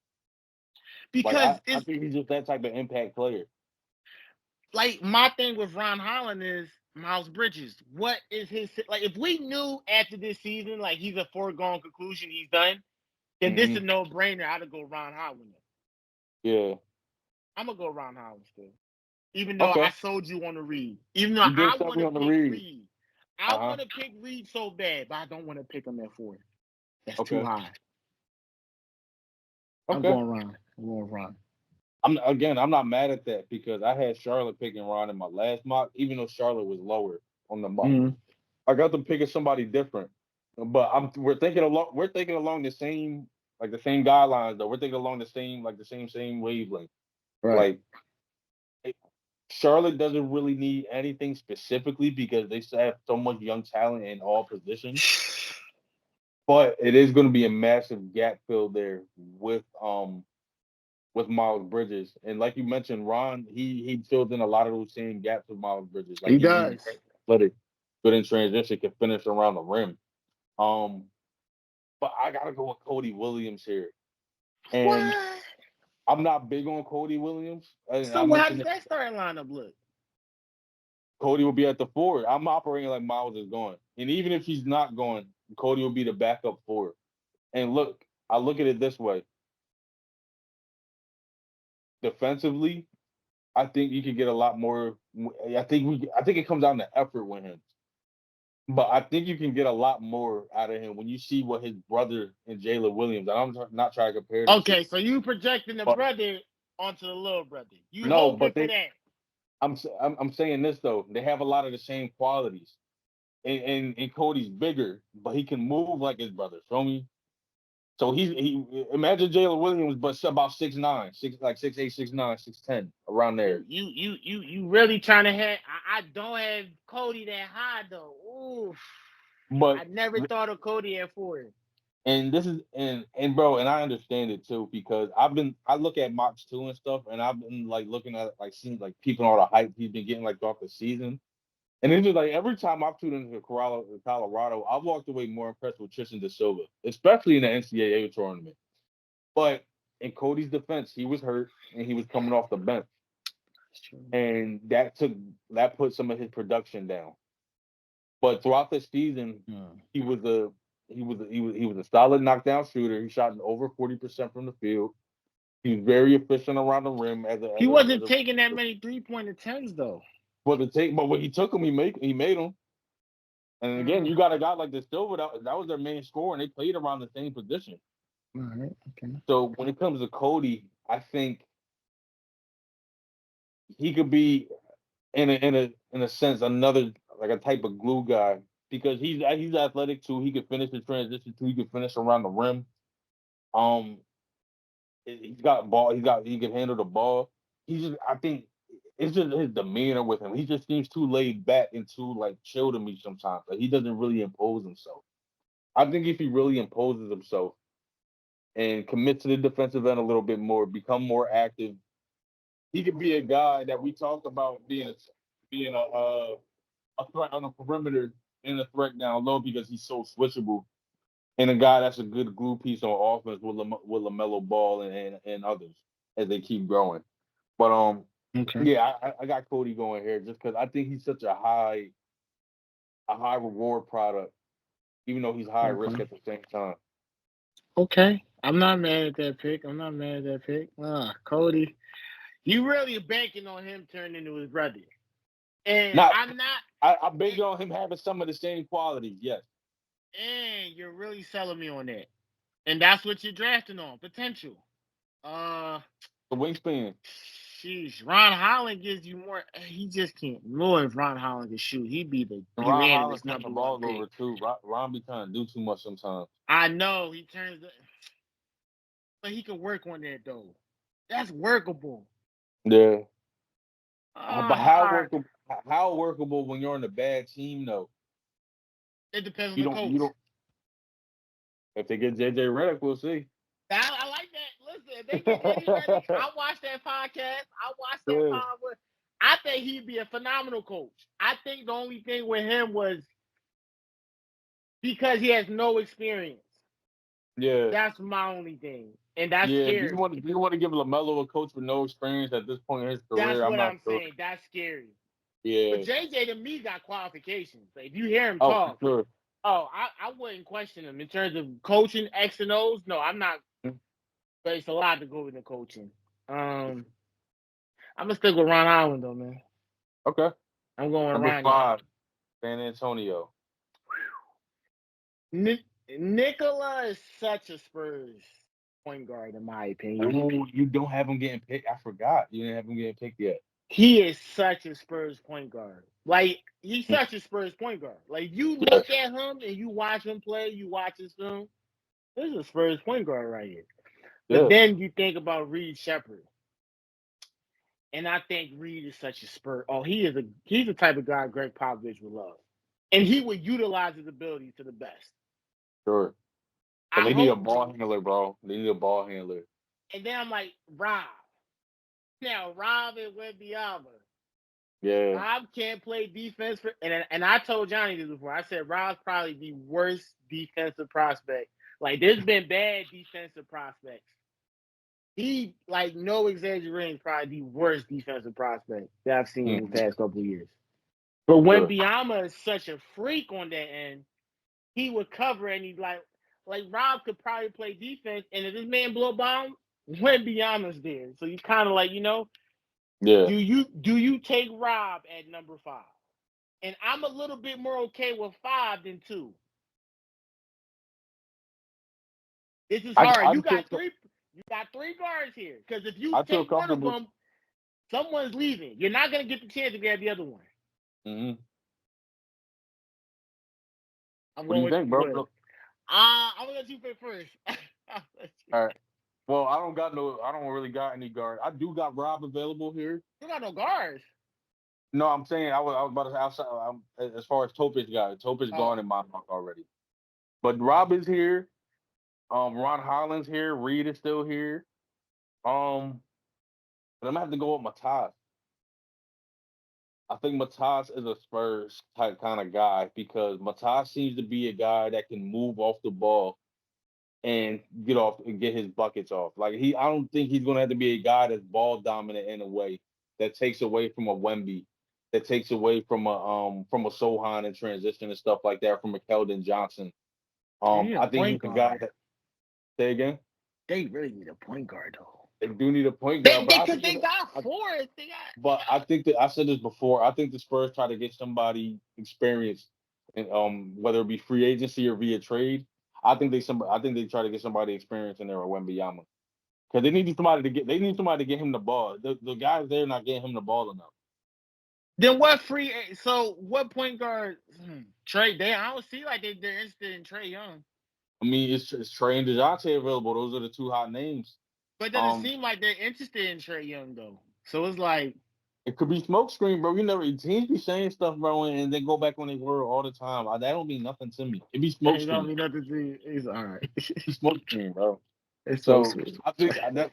Because I think he's just that type of impact player. Like my thing with Ron Holland is Miles Bridges. What is his like? If we knew after this season, like he's a foregone conclusion, he's done, then this is a no-brainer. I'd go Ron Holland. Yeah, I'm gonna go Ron Holland still, even though I sold you on the Reed. Even though I want to pick Reed. I want to pick Reed so bad, but I don't want to pick him at 4. That's too high. I'm going Ron. I'm not mad at that because I had Charlotte picking Ron in my last mock, even though Charlotte was lower on the mock. I got them picking somebody different, but we're thinking along the same guidelines though. We're thinking along the same wavelength. Right. Like Charlotte doesn't really need anything specifically because they have so much young talent in all positions. But it is going to be a massive gap fill there with Miles Bridges. And like you mentioned, Ron, he fills in a lot of those same gaps with Miles Bridges. Like he does. Athletic, good in transition, can finish around the rim. But I gotta go with Cody Williams here. And I'm not big on Cody Williams. So how does that starting lineup look? Cody will be at the 4. I'm operating like Miles is going. And even if he's not going, Cody will be the backup 4. And look, I look at it this way. Defensively, I think you could get a lot more. I think it comes down to effort with him. But I think you can get a lot more out of him when you see what his brother and Jalen Williams. And I'm not trying to compare them. Okay, so you projecting the brother onto the little brother. You no, hoping but for that. I'm saying this though. They have a lot of the same qualities. And Cody's bigger, but he can move like his brother. Feel me? So he imagine Jalen Williams, but about 6'9", 6'8", 6'9", 6'10", around there. You really trying to have? I don't have Cody that high though. Ooh, but I never thought of Cody at 4. And this is and bro, and I understand it too because I look at mocks too and stuff, and I've been like looking at like seeing like peeping all the hype he's been getting like throughout the season. And it's just like every time I've tuned into Colorado, I've walked away more impressed with Tristan Da Silva, especially in the NCAA tournament. But in Cody's defense, he was hurt and he was coming off the bench. And that put some of his production down. But throughout the season, he was a solid knockdown shooter. He shot over 40% from the field. He was very efficient around the rim. He wasn't taking that many 3-point attempts though. But when he took them, he made them. And again, you got a guy like the Silva that was their main scorer, and they played around the same position. All right. Okay. So when it comes to Cody, I think he could be in a sense another like a type of glue guy because he's athletic too. He could finish the transition too. He could finish around the rim. He's got ball. He can handle the ball. I think it's just his demeanor with him. He just seems too laid back and too like chill to me sometimes. Like he doesn't really impose himself. I think if he really imposes himself and commits to the defensive end a little bit more, become more active, he could be a guy that we talked about being a threat on the perimeter and a threat down low because he's so switchable. And a guy that's a good glue piece on offense with LaMelo Ball and others as they keep growing. But yeah, I got Cody going here just because I think he's such a high reward product, even though he's high risk at the same time. Okay, I'm not mad at that pick. Cody, you really banking on him turning into his brother, and I'm not. I bank on him having some of the same qualities. Yes. And you're really selling me on that. And that's what you're drafting on. Potential. The wingspan. Sheesh. Ron Holland gives you more. He just can't. Lord, if Ron Holland can shoot, he'd be the Ron Holland turns the ball over too. Ron be trying to do too much sometimes. I know. He turns but he can work on that though. That's workable. Yeah. But how workable when you're on a bad team though? It depends on the coach. If they get JJ Redick, we'll see. I like that. Listen, they get JJ Redick. I watched that podcast. I think he'd be a phenomenal coach. I think the only thing with him was because he has no experience. Yeah. That's my only thing. And that's scary. Do you want to give LaMelo a coach with no experience at this point in his career? That's what I'm saying. That's scary. Yeah. But JJ to me got qualifications. If you hear him talk, for sure. I wouldn't question him in terms of coaching X and O's. No, I'm not. But it's a lot to go with the coaching. I'm gonna stick with Ron Holland though, man. Okay. I'm going Number 5, San Antonio. Nikola is such a Spurs point guard, in my opinion. Oh, you don't have him getting picked. I forgot. You didn't have him getting picked yet. He is such a Spurs point guard. Like, he's such a Spurs point guard. Like, you look at him and you watch him play, you watch his film, this is a Spurs point guard right here. But then you think about Reed Shepherd. And I think Reed is such a Spurs. Oh, he's the type of guy Greg Popovich would love. And he would utilize his abilities to the best. Sure. But they need a ball handler, bro. They need a ball handler. And then I'm like, Rob. Now, Rob and Wembyama. Yeah. Rob can't play defense. And I told Johnny this before. I said Rob's probably the worst defensive prospect. Like, there's been bad defensive prospects. he, like, no exaggeration, probably the worst defensive prospect that I've seen in the past couple of years. But when Biama is such a freak on that end, he would cover and he's like Rob could probably play defense, and if this man blow bomb, when Biama's there, so you kind of like, Yeah. do you take Rob at number 5? And I'm a little bit more okay with 5 than 2. This is hard. You got three guards here, because if you take one of them, someone's leaving. You're not gonna get the chance to grab the other one. Mm-hmm. What do you think, bro? I'm gonna let you pick first. All right. Well, I don't really got any guard. I do got Rob available here. You got no guards. No, I'm saying I was about to say outside. As far as Topic guy, Topic's gone in my mark already. But Rob is here. Ron Holland's here. Reed is still here. But I'm gonna have to go with Matas. I think Matas is a Spurs type kind of guy because Matas seems to be a guy that can move off the ball and get his buckets off. Like I don't think he's gonna have to be a guy that's ball dominant in a way that takes away from a Wemby, that takes away from a Sohan in transition and stuff like that, from a Keldon Johnson. I think he's a guy that. Say again. They really need a point guard though. They do need a point guard, because they got Forrest. But I think that I said this before. I think the Spurs try to get somebody experienced, and whether it be free agency or via trade. I think they try to get somebody experienced in there with Wembanyama, because they need somebody to get him the ball. The guys there not getting him the ball enough. Then what what point guard Trey? I don't see like they're interested in Trey Young. I mean, it's Trey and DeJounte available. Those are the 2 hot names. But it doesn't seem like they're interested in Trey Young though. So it's like it could be smokescreen, bro. You never teams be saying stuff, bro, and they go back on their word all the time. That don't mean nothing to me. It be smokescreen. It don't mean nothing to you. It's all right. It's smokescreen, bro. It's so I think that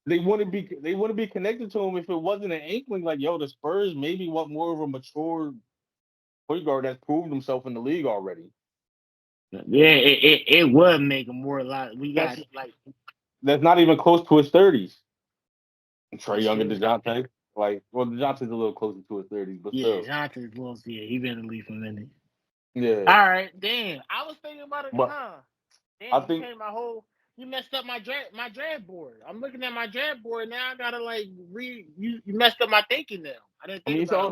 they wouldn't be connected to him if it wasn't an inkling like, yo, the Spurs maybe want more of a mature point guard that's proved himself in the league already. Yeah, it would make him more lot. We got that's not even close to his 30s. Trey Young and DeJounte. DeJounte's a little closer to his 30s, but still. DeJounte's a little, he been in the league for a minute. Yeah. All right, damn. I was thinking about it, Damn, I think you messed up my draft board. I'm looking at my draft board now. I gotta you messed up my thinking now. I didn't think it's all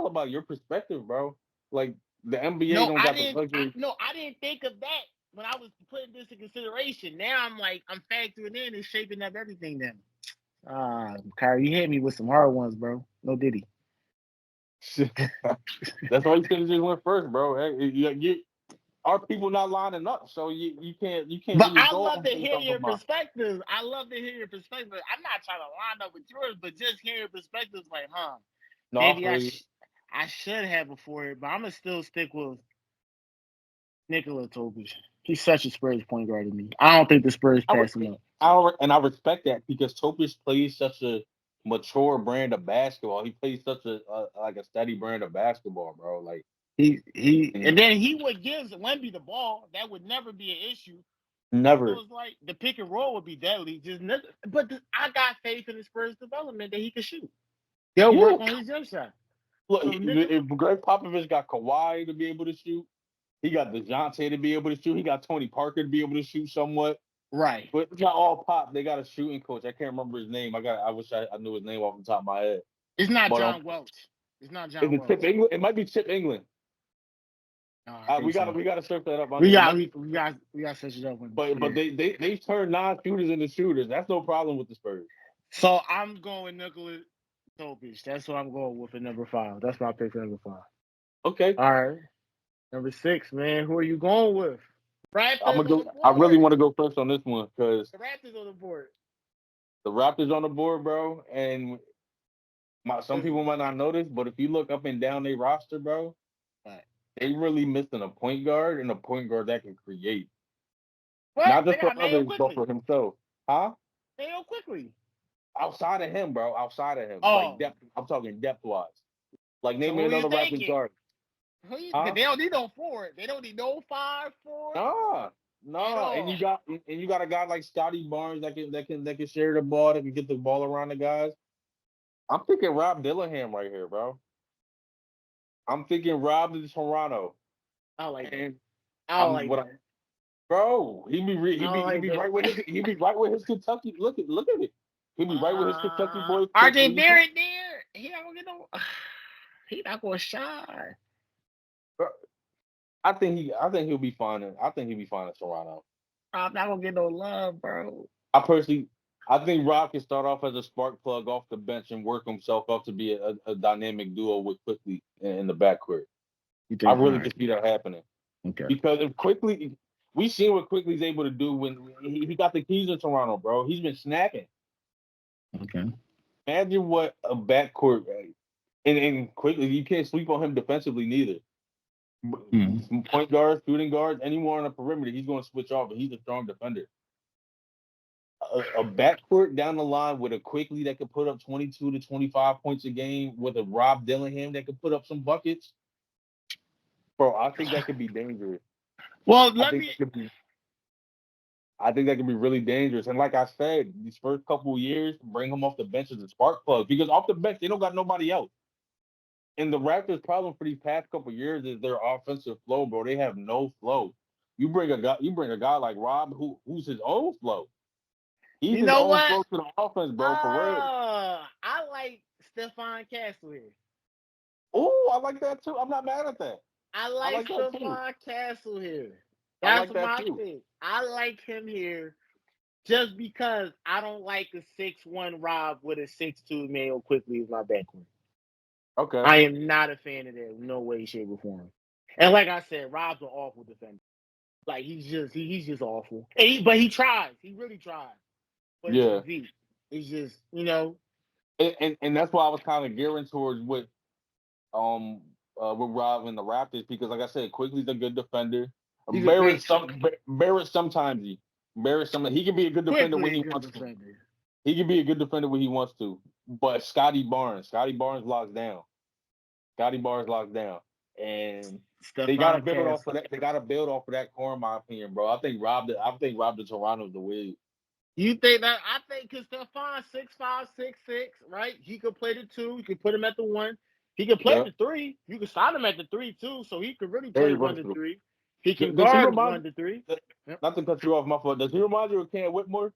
about your perspective, bro. Like the NBA don't got the luxury. I didn't think of that when I was putting this in consideration. Now I'm factoring in and shaping up everything now. Khairi, you hit me with some hard ones, bro. No Diddy. That's why you should have just went first, bro. Our people not lining up, so you can't. But really I love to hear your perspectives. I'm not trying to line up with yours, but just hearing perspectives, like, no, maybe I should have before it, but I'm gonna still stick with Nikola Topic. He's such a Spurs point guard to me. I don't think the Spurs pass him up. I respect that because Topic plays such a mature brand of basketball. He plays such a steady brand of basketball, bro. Like and then he would give Wemby the ball. That would never be an issue. Never. So it was like the pick and roll would be deadly. I got faith in the Spurs development that he could shoot. They'll work on his jump shot. Look, if Greg Popovich got Kawhi to be able to shoot, he got DeJounte to be able to shoot, he got Tony Parker to be able to shoot somewhat. Right. But it's not all Pop. They got a shooting coach. I can't remember his name. I wish I knew his name off the top of my head. It's not John Welch. It's not John Welch. It might be Chip England. We gotta search that up. We got search it up. But they turned non-shooters into shooters. That's no problem with the Spurs. So I'm going Nikola Topic. That's what I'm going with at number 5. That's my pick for number 5. Okay. All right. Number 6, man. Who are you going with? I really want to go first on this one because the Raptors on the board. The Raptors on the board, bro, and some people might not notice, but if you look up and down their roster, bro, they really missing a point guard and a point guard that can create. Not just for others, but for himself. Huh? Nail quickly. Outside of him, bro. Outside of him. Oh. Like depth, I'm talking depth-wise. Like, name me another Raptors guard. They don't need no 4. They don't need no 5 4. Nah. No, and you got a guy like Scotty Barnes that can share the ball, that can get the ball around the guys. I'm thinking Rob Dillingham right here, bro. I'm thinking Rob to Toronto. I like that. And I don't like that. Bro, he be that. right with his Kentucky. Look at it. He be right with his Kentucky boys. RJ Barrett there. He not gonna get no. He not gonna shine. I think he'll be fine. I think he'll be fine in Toronto. I'm not gonna get no love, bro. I think Rob can start off as a spark plug off the bench and work himself up to be a dynamic duo with Quickly in the backcourt. I really can see that happening. Okay. Because if Quickly, we've seen what Quickly's able to do when he got the keys in Toronto, bro. He's been snacking. Okay. Imagine what a backcourt, and Quickly, you can't sleep on him defensively neither. Point guards, shooting guards, anyone on the perimeter, he's going to switch off, but he's a strong defender. A backcourt down the line with a Quickly that could put up 22 to 25 points a game, with a Rob Dillingham that could put up some buckets. Bro, I think that could be dangerous. Well, I think that could be really dangerous. And like I said, these first couple of years, bring him off the bench as a spark plug, because off the bench they don't got nobody else. And the Raptors' problem for these past couple of years is their offensive flow, bro. They have no flow. You bring a guy like Rob, who's his own flow. He's his own flow to the offense, bro. For real. I like Stephon Castle here. Oh, I like that too. I'm not mad at that. I like Stephon Castle here. That's my thing. I like him here just because I don't like a 6'1" Rob with a 6'2" Mayo Quickly as my backcourt. Okay. I am not a fan of that. No way, shape, or form. And like I said, Rob's an awful defender. Like he's just awful. But he tries. He really tries. But it's just, you know. And that's why I was kind of gearing towards with Rob and the Raptors, because like I said, Quickly's a good defender. Barrett sometimes he can be a good defender when he wants to. He can be a good defender when he wants to. But Scotty Barnes locks down. And they gotta build off of that. They gotta build off of that core, in my opinion, bro. I think Rob to Toronto's the way. You think that? I think because Stephon 6'5", 6'6", right? He could play the 2. You could put him at the 1. He could play the 3. You could start him at the 3 too, so he could really play 1 to 3. He can guard 1 to 3. Not to cut you off, my fault. Does he remind you of Cam Whitmore?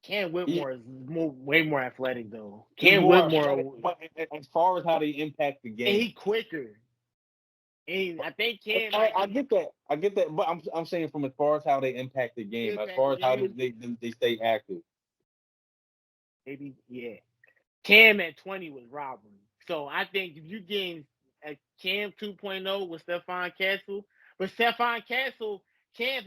Cam Whitmore is way more athletic, though. Cam Whitmore, as far as how they impact the game, and he quicker. And I think Cam. I get that, but I'm saying from as far as how they impact the game, as far as how they stay active. Maybe Cam at 20 was robbery. So I think if you gain a Cam 2.0 with Stephon Castle, but Stephon Castle, Cam,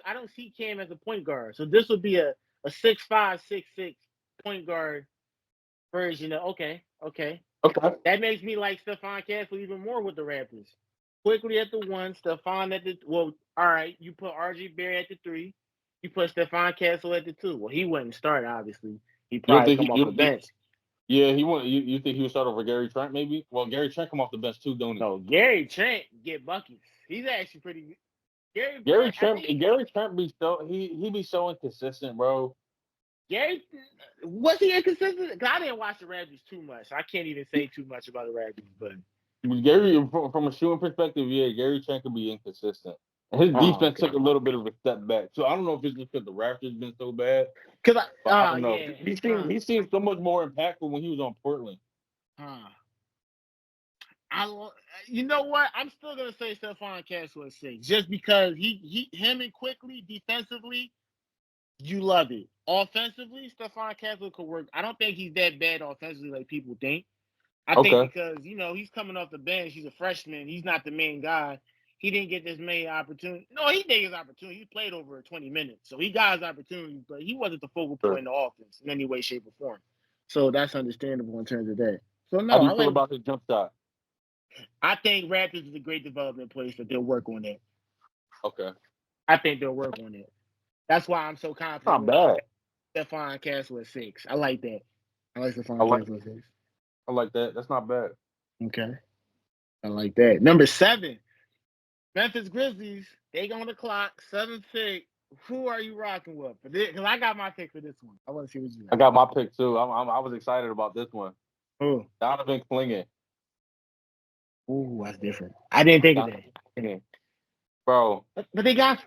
I don't see Cam as a point guard. So this would be a 6'5", 6'6" point guard version of okay. That makes me like Stephon Castle even more with the Raptors. Quickly at the 1, Stephon at the all right. You put RJ Barrett at the 3. You put Stephon Castle at the 2. Well, he wouldn't start obviously. He probably come off the bench. Yeah, he wouldn't. You think he would start over Gary Trent maybe? Well, Gary Trent come off the bench too, don't he? No, Gary Trent get buckets. He's actually pretty good. Gary Trent be so he be so inconsistent, bro. Gary, was he inconsistent? Because I didn't watch the Raptors too much. I can't even say too much about the Raptors, but Gary, from a shooting perspective, Gary Trent can be inconsistent. And his defense took a little bit of a step back. So I don't know if it's just because the Raptors been so bad. I don't know. Yeah. He seemed so much more impactful when he was on Portland. You know what? I'm still gonna say Stephon Castle at 6, just because him and Quickly defensively, you love it. Offensively, Stephon Castle could work. I don't think he's that bad offensively like people think. I think because he's coming off the bench. He's a freshman. He's not the main guy. He didn't get this many opportunities. No, he did his opportunity. He played over 20 minutes, so he got his opportunity. But he wasn't the focal point in the offense in any way, shape, or form. So that's understandable in terms of that. So no, how do you feel about his jump shot? I think Raptors is a great development place, but they'll work on that. Okay. I think they'll work on it. That's why I'm so confident. Not bad. Stephon Castle at 6. I like that. I like Stephon Castle at 6. I like that. That's not bad. Okay. I like that. Number 7. Memphis Grizzlies, they on the clock, 7-6. Who are you rocking with? Because I got my pick for this one. I want to see what you got. I got my pick too. I was excited about this one. Who? Donovan Clingan. Ooh, that's different. I didn't think of that. Bro. But they got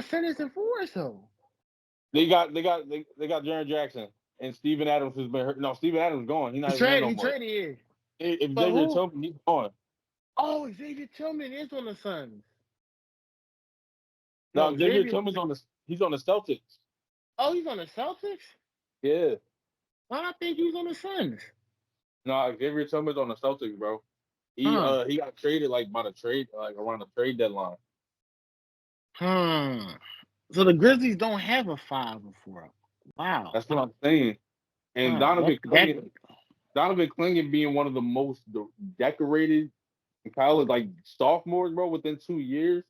centers and forwards though. They got Jaren Jackson and Steven Adams, who's been hurt. No, Steven Adams gone. He's not even here no more. He traded. If Xavier Tillman, he's gone. Oh, Xavier Tillman is on the Suns. No, Xavier Tillman's he's on the Celtics. Oh, he's on the Celtics? Yeah. Why do I think he was on the Suns? No, Xavier Tillman's on the Celtics, bro. He got traded by the trade, around the trade deadline. So the Grizzlies don't have a 5 or 4. Wow. That's what I'm saying. And Donovan Clingan being one of the most decorated in college, sophomores, bro, within 2 years.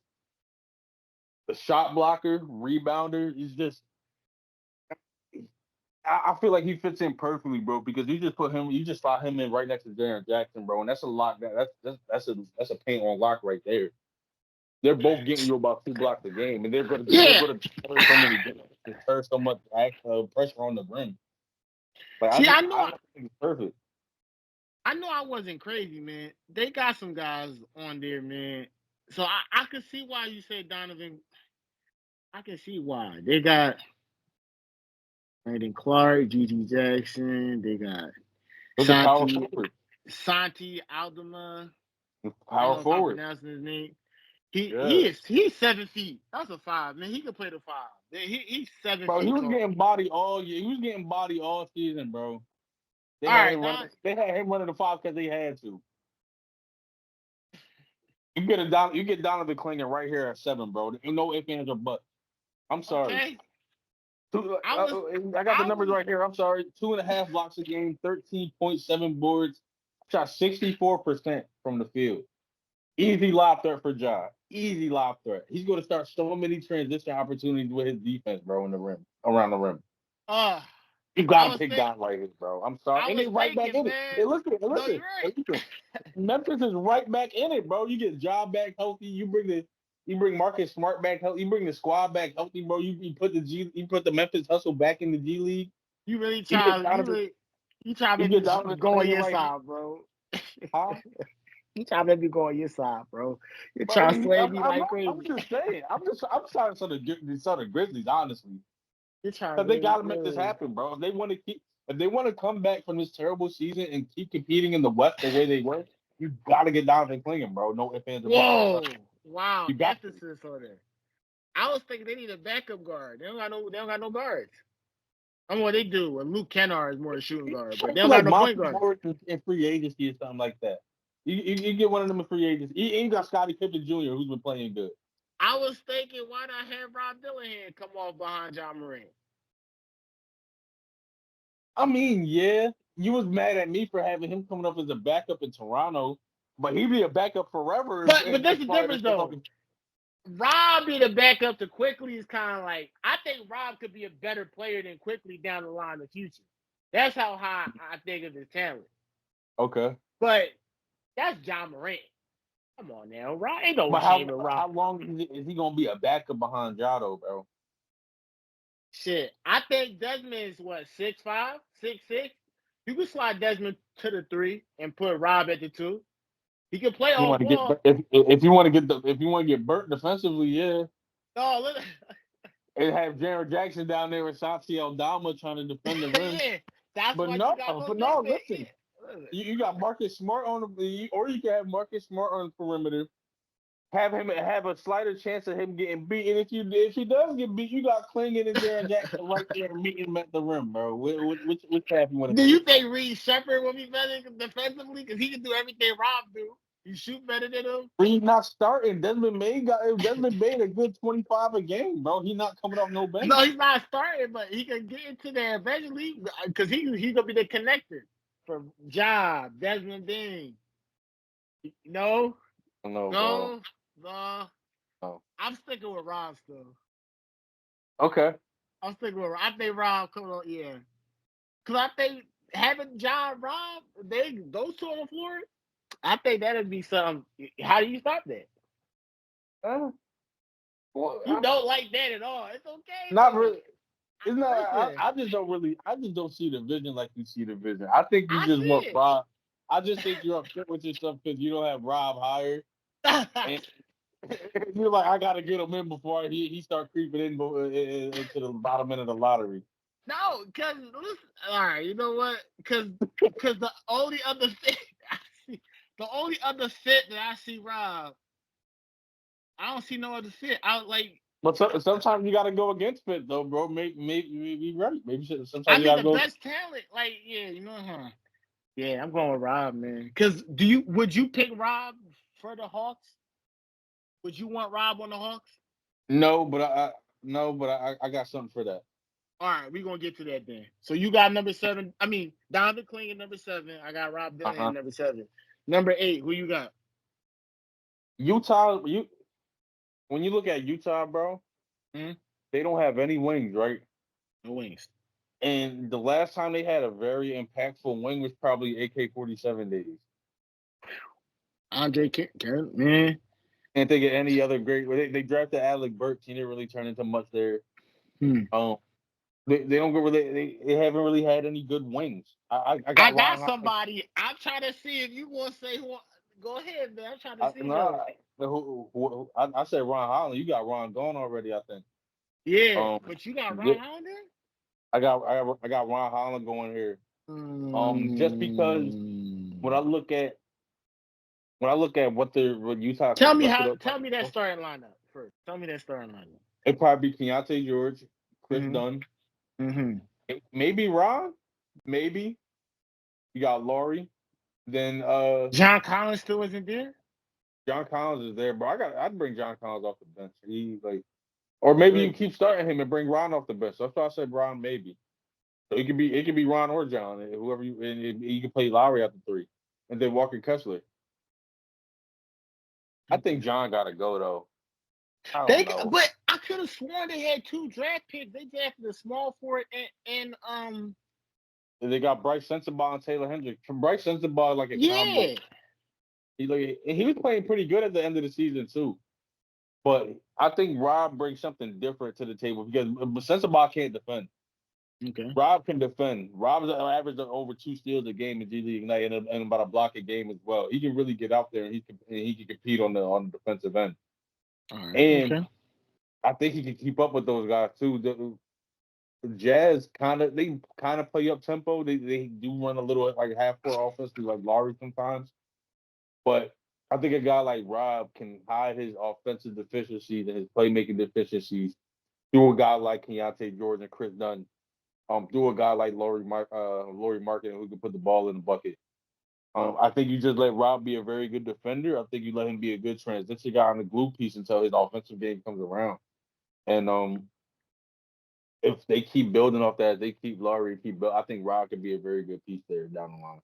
The shot blocker, rebounder, he's just. I feel like he fits in perfectly, bro, because you just slot him in right next to Jaren Jackson, bro, and that's a lock. That's a paint on lock right there. They're both getting you about 2 blocks a game, and they're going to destroy so many, deter so much pressure on the rim. I think it's perfect. I know I wasn't crazy, man. They got some guys on there, man. So I can see why you say Donovan. I can see why. They got Brandon Clark, Gigi Jackson. They got Santi Aldama. Power forward. I'm pronouncing his name. He's 7 feet. That's a 5, man. He can play the 5. He's 7 feet. Bro, he was getting body all year. He was getting body all season, bro. They had him running the 5 because they had to. You get Donovan Clingan right here at 7, bro. No ifs, ands, or buts. I'm sorry. Okay. I got the numbers right here. I'm sorry. 2.5 blocks a game, 13.7 boards. Shot 64% from the field. Easy lob threat for Ja. Easy lob threat. He's going to start so many transition opportunities with his defense, bro, around the rim. You got to pick Don right here, bro. I'm sorry. And they right back in it. Hey, listen. Memphis is right back in it, bro. You get Ja back healthy. You bring Marcus Smart back healthy. You bring the squad back healthy, bro. You put the Memphis hustle back in the G League. You really try to go on your side, bro. Huh? You trying to make me go on your side, bro. You're trying to slay me like crazy. I'm just saying. I'm trying to sort of Grizzlies, honestly. Because they got to make this happen, bro. If they want to come back from this terrible season and keep competing in the West the way they were, you got to get Donovan Clingan, bro. No ifs, ands, or buts. Whoa! Wow! Emphasis on it. I was thinking they need a backup guard. They don't got no guards. I mean, what they do. And Luke Kennard is more a shooting guard, but they don't got no point guard. In free agency or something like that. You get one of them in free agents. You got Scottie Pippen Jr., who's been playing good. I was thinking, why not have Rob Dillingham come off behind John Morant? I mean, yeah, you was mad at me for having him coming up as a backup in Toronto, but he'd be a backup forever. But that's the difference, though. Rob being a backup to Quickly is kind of like, I think Rob could be a better player than Quickly down the line in the future. That's how high I think of his talent. Okay. But that's John Morant. Come on now, Rob ain't no shame in Rob. How long is he gonna be a backup behind Jado, bro? Shit, I think Desmond is 6'5", 6'6". You can slide Desmond to the 3 and put Rob at the 2. He can play off ball. If you want to get burnt defensively, yeah. No, look. And have Jaren Jackson down there with Santi Aldama trying to defend the rim. Yeah, that's what you got. Listen. You got Marcus Smart or you can have Marcus Smart on the perimeter. Have a slighter chance of him getting beat. And if he does get beat, you got Clingan and Jaren Jackson right there meeting him at the rim, bro. Which half you want to do? You think Reed Shepherd will be better defensively? Because he can do everything Rob do. You shoot better than him. Reed not starting. Desmond May a good 25 a game, bro. He not coming off no bench. No, he's not starting, but he can get into there eventually because he's gonna be the connector for Ja, Desmond Bain. No. I'm sticking with Rob still. Okay. I'm sticking with Rob. I think Rob coming on, yeah. Because I think having Ja and Rob, those two on the floor, I think that'd be something. How do you stop that? Well, You don't like that at all. It's okay. Not Though. really. It's not. Listen, I just don't really. I just don't see the vision like you see the vision. I think you I just want see Rob. I just think you're upset with yourself because you don't have Rob hired, it. and you're like, I gotta get him in before he start creeping into the bottom end of the lottery. No, because listen, all right, you know what? Because the only other fit I see, the only other fit that I see Rob, I don't see no other fit. I like. But sometimes you gotta go against it though, bro. Maybe right. Maybe sometimes I you mean, gotta the go. best talent, like yeah, you know, huh? Yeah, I'm going with Rob, man. Because would you pick Rob for the Hawks? Would you want Rob on the Hawks? No, but I got something for that. All right, we're gonna get to that then. So you got number 7. I mean, Donovan Kling at number 7. I got Rob Dillon at number 7. Number 8, who you got? Utah. When you look at Utah, bro, Hmm? they don't have any wings, right? No wings. And the last time they had a very impactful wing was probably AK-47 days. Andre Karen, man. Can't think of any other great. They drafted Alec Burks. He didn't really turn into much there. Hmm. They don't go really. They haven't really had any good wings. I I got got Ron. somebody. I'm trying to see if you gonna say who. Go ahead, man. I'm trying to see No, though. I said Ron Holland. You got Ron gone already, I think. Yeah, but you got Yeah, Ron Holland. I got Ron Holland going here. Just because when I look at what Utah Tell me constructed how. up right Tell me that now, starting lineup first. Tell me that starting lineup. it'd probably be Keontae George, Chris Mm-hmm. Dunn, Mm-hmm. maybe Ron, maybe you got Laurie. Then John Collins still isn't there. John Collins is there, but I'd bring John Collins off the bench. He like, or maybe you Like, keep starting him and bring Ron off the bench. That's why I said Ron maybe. So it could be Ron or John, whoever you can play Lowry at the 3, and then Walker Kessler. I think John got to go though. I don't know. but I could have sworn they had 2 draft picks. They drafted a small forward and They got Bryce Sensabaugh and Taylor Hendricks. Bryce Sensabaugh is like a combo. yeah. He was playing pretty good at the end of the season too. But I think Rob brings something different to the table because Sensabaugh can't defend. Okay. Rob can defend. Rob's averaged over 2 steals a game in G League Ignite and about a block a game as well. He can really get out there and he can compete on the defensive end. All right. And Okay. I think he can keep up with those guys too. The Jazz kind of play up tempo. They do run a little like half court offense like Laurie sometimes. But I think a guy like Rob can hide his offensive deficiencies and his playmaking deficiencies through a guy like Keontae George and Chris Dunn. Through a guy like Laurie Marketing who can put the ball in the bucket. I think you just let Rob be a very good defender. I think you let him be a good transition guy on the glue piece until his offensive game comes around. And if they keep building off that, they keep Laurie, I think Rob could be a very good piece there down the line.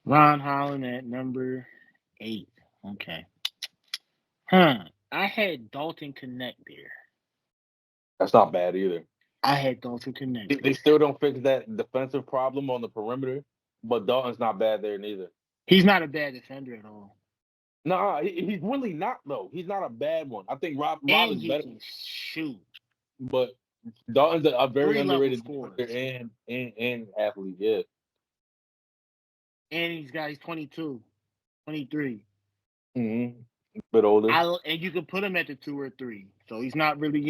Ron Holland at number 8. Okay. Huh. I had Dalton Connect there. That's not bad either. I had Dalton Connect. They still don't fix that defensive problem on the perimeter, but Dalton's not bad there neither. He's not a bad defender at all. No, he's really not though. He's not a bad one. I think Rob And is he better, can shoot. but Dalton's a very 3-level underrated scores. defender and athlete. Yeah, And he's 22, 23. mm-hmm. A bit older. And you can put him at the 2 or 3. So he's not really,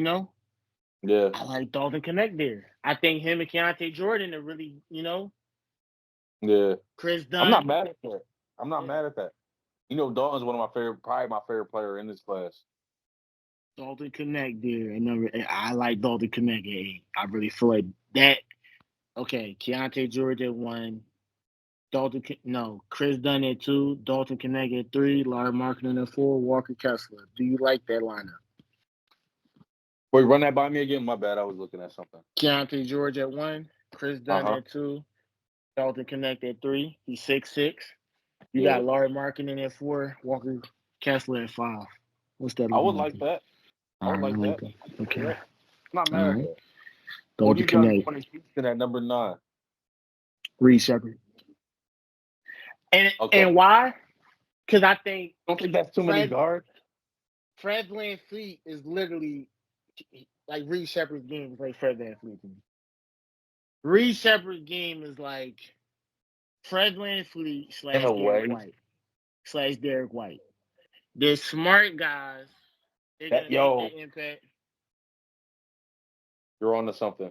Yeah, I like Dalton Connect there. I think him and Keontae Jordan are really, yeah. Chris Dunn. I'm not mad at that. I'm not mad at that. Dalton's one of my probably my favorite player in this class. Dalton Connect there. I like Dalton Connect at 8. I really feel like that. Okay, Keontae George at 1. Chris Dunn at 2. Dalton Connect at 3. Larry Marketing at 4. Walker Kessler. Do you like that lineup? Wait, run that by me again. My bad. I was looking at something. Keontae George at 1. Chris Dunn at 2. Dalton Connect at 3. He's 6'6". You got Larry Marketing at 4. Walker Kessler at 5. What's that? I would like that. I would like that. Okay. Yeah. I'm not mad at that. Dalton You got Connect. Houston at number 9. Reed Shepard. And why? Because I think don't think that's too many guards. Fred VanVleet is literally like Reed Shepard's game is like Fred VanVleet to me. Reed Shepard's game is like Fred VanVleet / Derek White. They're smart guys. They're gonna make their impact. You're on to something.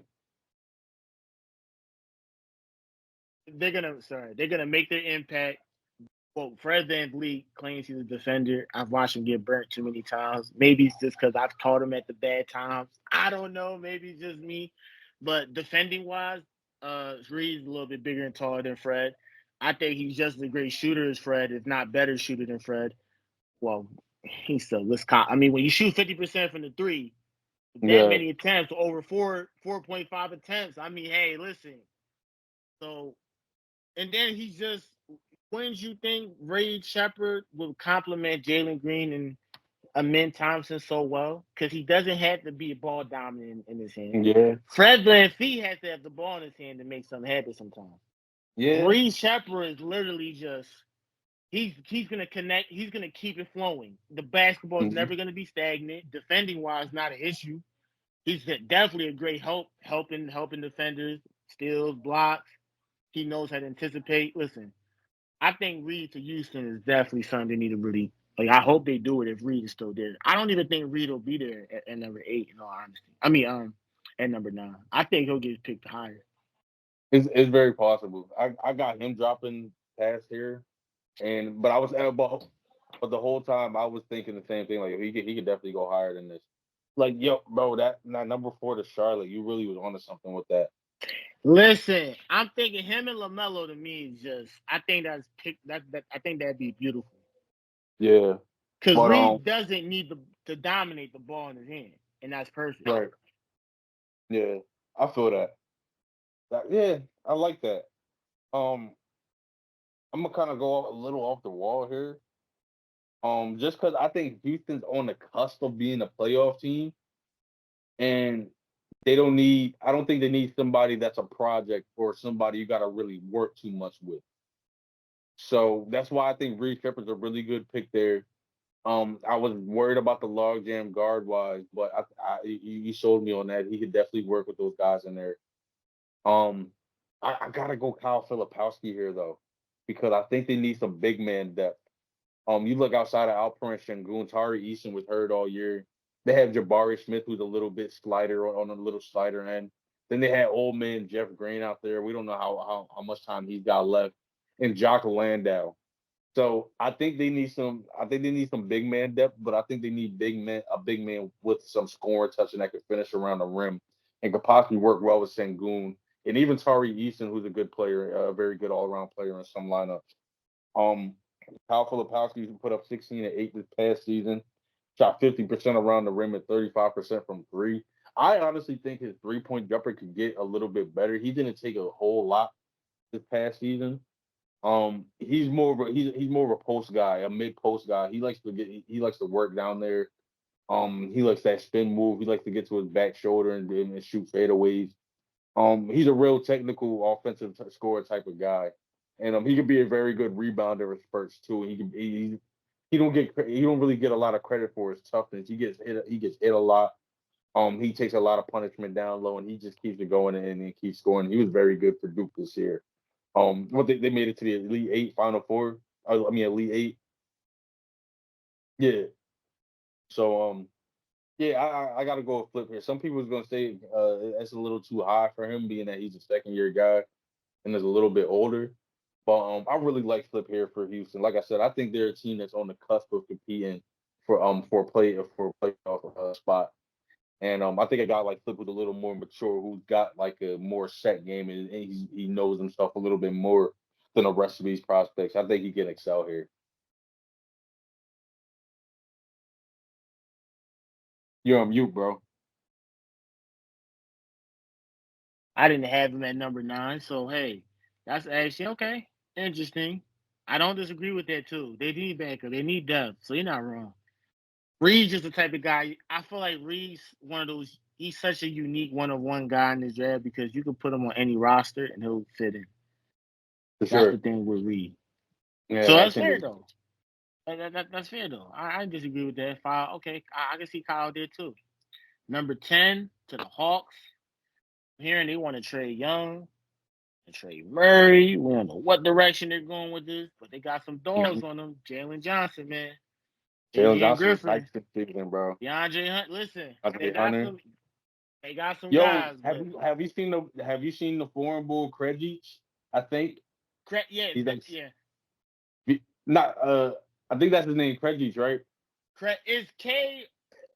They're gonna make their impact. Well, Fred VanVleet claims he's a defender. I've watched him get burnt too many times. Maybe it's just because I've caught him at the bad times. I don't know. Maybe it's just me. But defending wise, Reed's a little bit bigger and taller than Fred. I think he's just as great shooter as Fred, if not better shooter than Fred. Well, he's still I mean, when you shoot 50% from the three, that many attempts, over 4.5 attempts. I mean, hey, listen. So, and then he's just. Wouldn't you think Reed Shepard would complement Jalen Green and Amin Thompson so well? Because he doesn't have to be ball dominant in his hand. Yeah. Fred VanVleet has to have the ball in his hand to make something happen sometimes. Yeah. Reed Shepard is literally just he's gonna connect. He's gonna keep it flowing. The basketball is never gonna be stagnant. Defending wise, not an issue. He's definitely a great helping defenders, steals, blocks. He knows how to anticipate. Listen. I think Reed to Houston is definitely something they need to really like. I hope they do it if Reed is still there. I don't even think Reed will be there at number 8. In all honesty, I mean, at number 9, I think he'll get picked higher. It's very possible. I got him dropping past here, but I was but the whole time I was thinking the same thing. Like he could definitely go higher than this. Like yo, bro, that number 4 to Charlotte, you really was onto something with that. Listen, I'm thinking him and LaMelo to me is just. I think that's picked. That I think that'd be beautiful. Yeah, because Reed doesn't need to dominate the ball in his hand, and that's perfect. Right. Yeah, I feel that. Yeah, I like that. I'm gonna kind of go a little off the wall here. Just because I think Houston's on the cusp of being a playoff team, and they don't need. I don't think they need somebody that's a project or somebody you got to really work too much with. So that's why I think Reed Shepard's a really good pick there. I was worried about the logjam guard wise, but you sold me on that. He could definitely work with those guys in there. I gotta go Kyle Filipowski here though, because I think they need some big man depth. You look outside of Alperen Sengun, Tari Eason was hurt all year. They have Jabari Smith, who's a little bit slider on a little slider end. Then they had old man Jeff Green out there. We don't know how much time he's got left. And Jock Landau. So I think they need some. I think they need some big man depth, but I think they need a big man with some scoring touching that could finish around the rim and could possibly work well with Sengun and even Tari Eason, who's a good player, a very good all around player in some lineups. Kyle Filipowski put up 16 and 8 this past season, shot 50% around the rim and 35% from 3. I honestly think his 3-point jumper could get a little bit better. He didn't take a whole lot this past season. He's more of a post guy, a mid post guy. He likes to work down there. He likes that spin move. He likes to get to his back shoulder and shoot fadeaways. He's a real technical offensive scorer type of guy, and he could be a very good rebounder in spurts too. He don't really get a lot of credit for his toughness. He gets hit a lot. He takes a lot of punishment down low, and he just keeps it going and keeps scoring. He was very good for Duke this year. What they made it to the Elite 8, Final Four. Elite 8. Yeah. So yeah, I gotta go with Flip here. Some people was gonna say that's a little too high for him, being that he's a second year guy and is a little bit older. But I really like Flip here for Houston. Like I said, I think they're a team that's on the cusp of competing for a playoff spot. And I think a guy like Flip who's a little more mature, who's got like a more set game, and he knows himself a little bit more than the rest of these prospects. I think he can excel here. You're on mute, bro. I didn't have him at number 9, so hey, that's actually okay. Interesting. I don't disagree with that too. They need backup. They need depth. So you're not wrong. Reed's just the type of guy. I feel like Reed's one of those. He's such a unique one-of-one guy in this draft because you can put him on any roster and he'll fit in. For That's sure. the thing with Reed. Yeah, So that's fair though. That's fair though. I disagree with that. 5. Okay, I can see Kyle there too. Number 10 to the Hawks. I'm hearing they want to trade Young and trade Murray. We don't know what direction they're going with this, but they got some dogs on them. Jalen Johnson, man. Jalen Adrian Johnson was Griffin. nice this season, bro. DeAndre Hunt. Listen, they Andre got Hunter. some. They got some Yo, guys, but have you seen the foreign bull Kredzic? I think yeah, he's like yeah. not I think that's his name, Kredzic, right? It's K.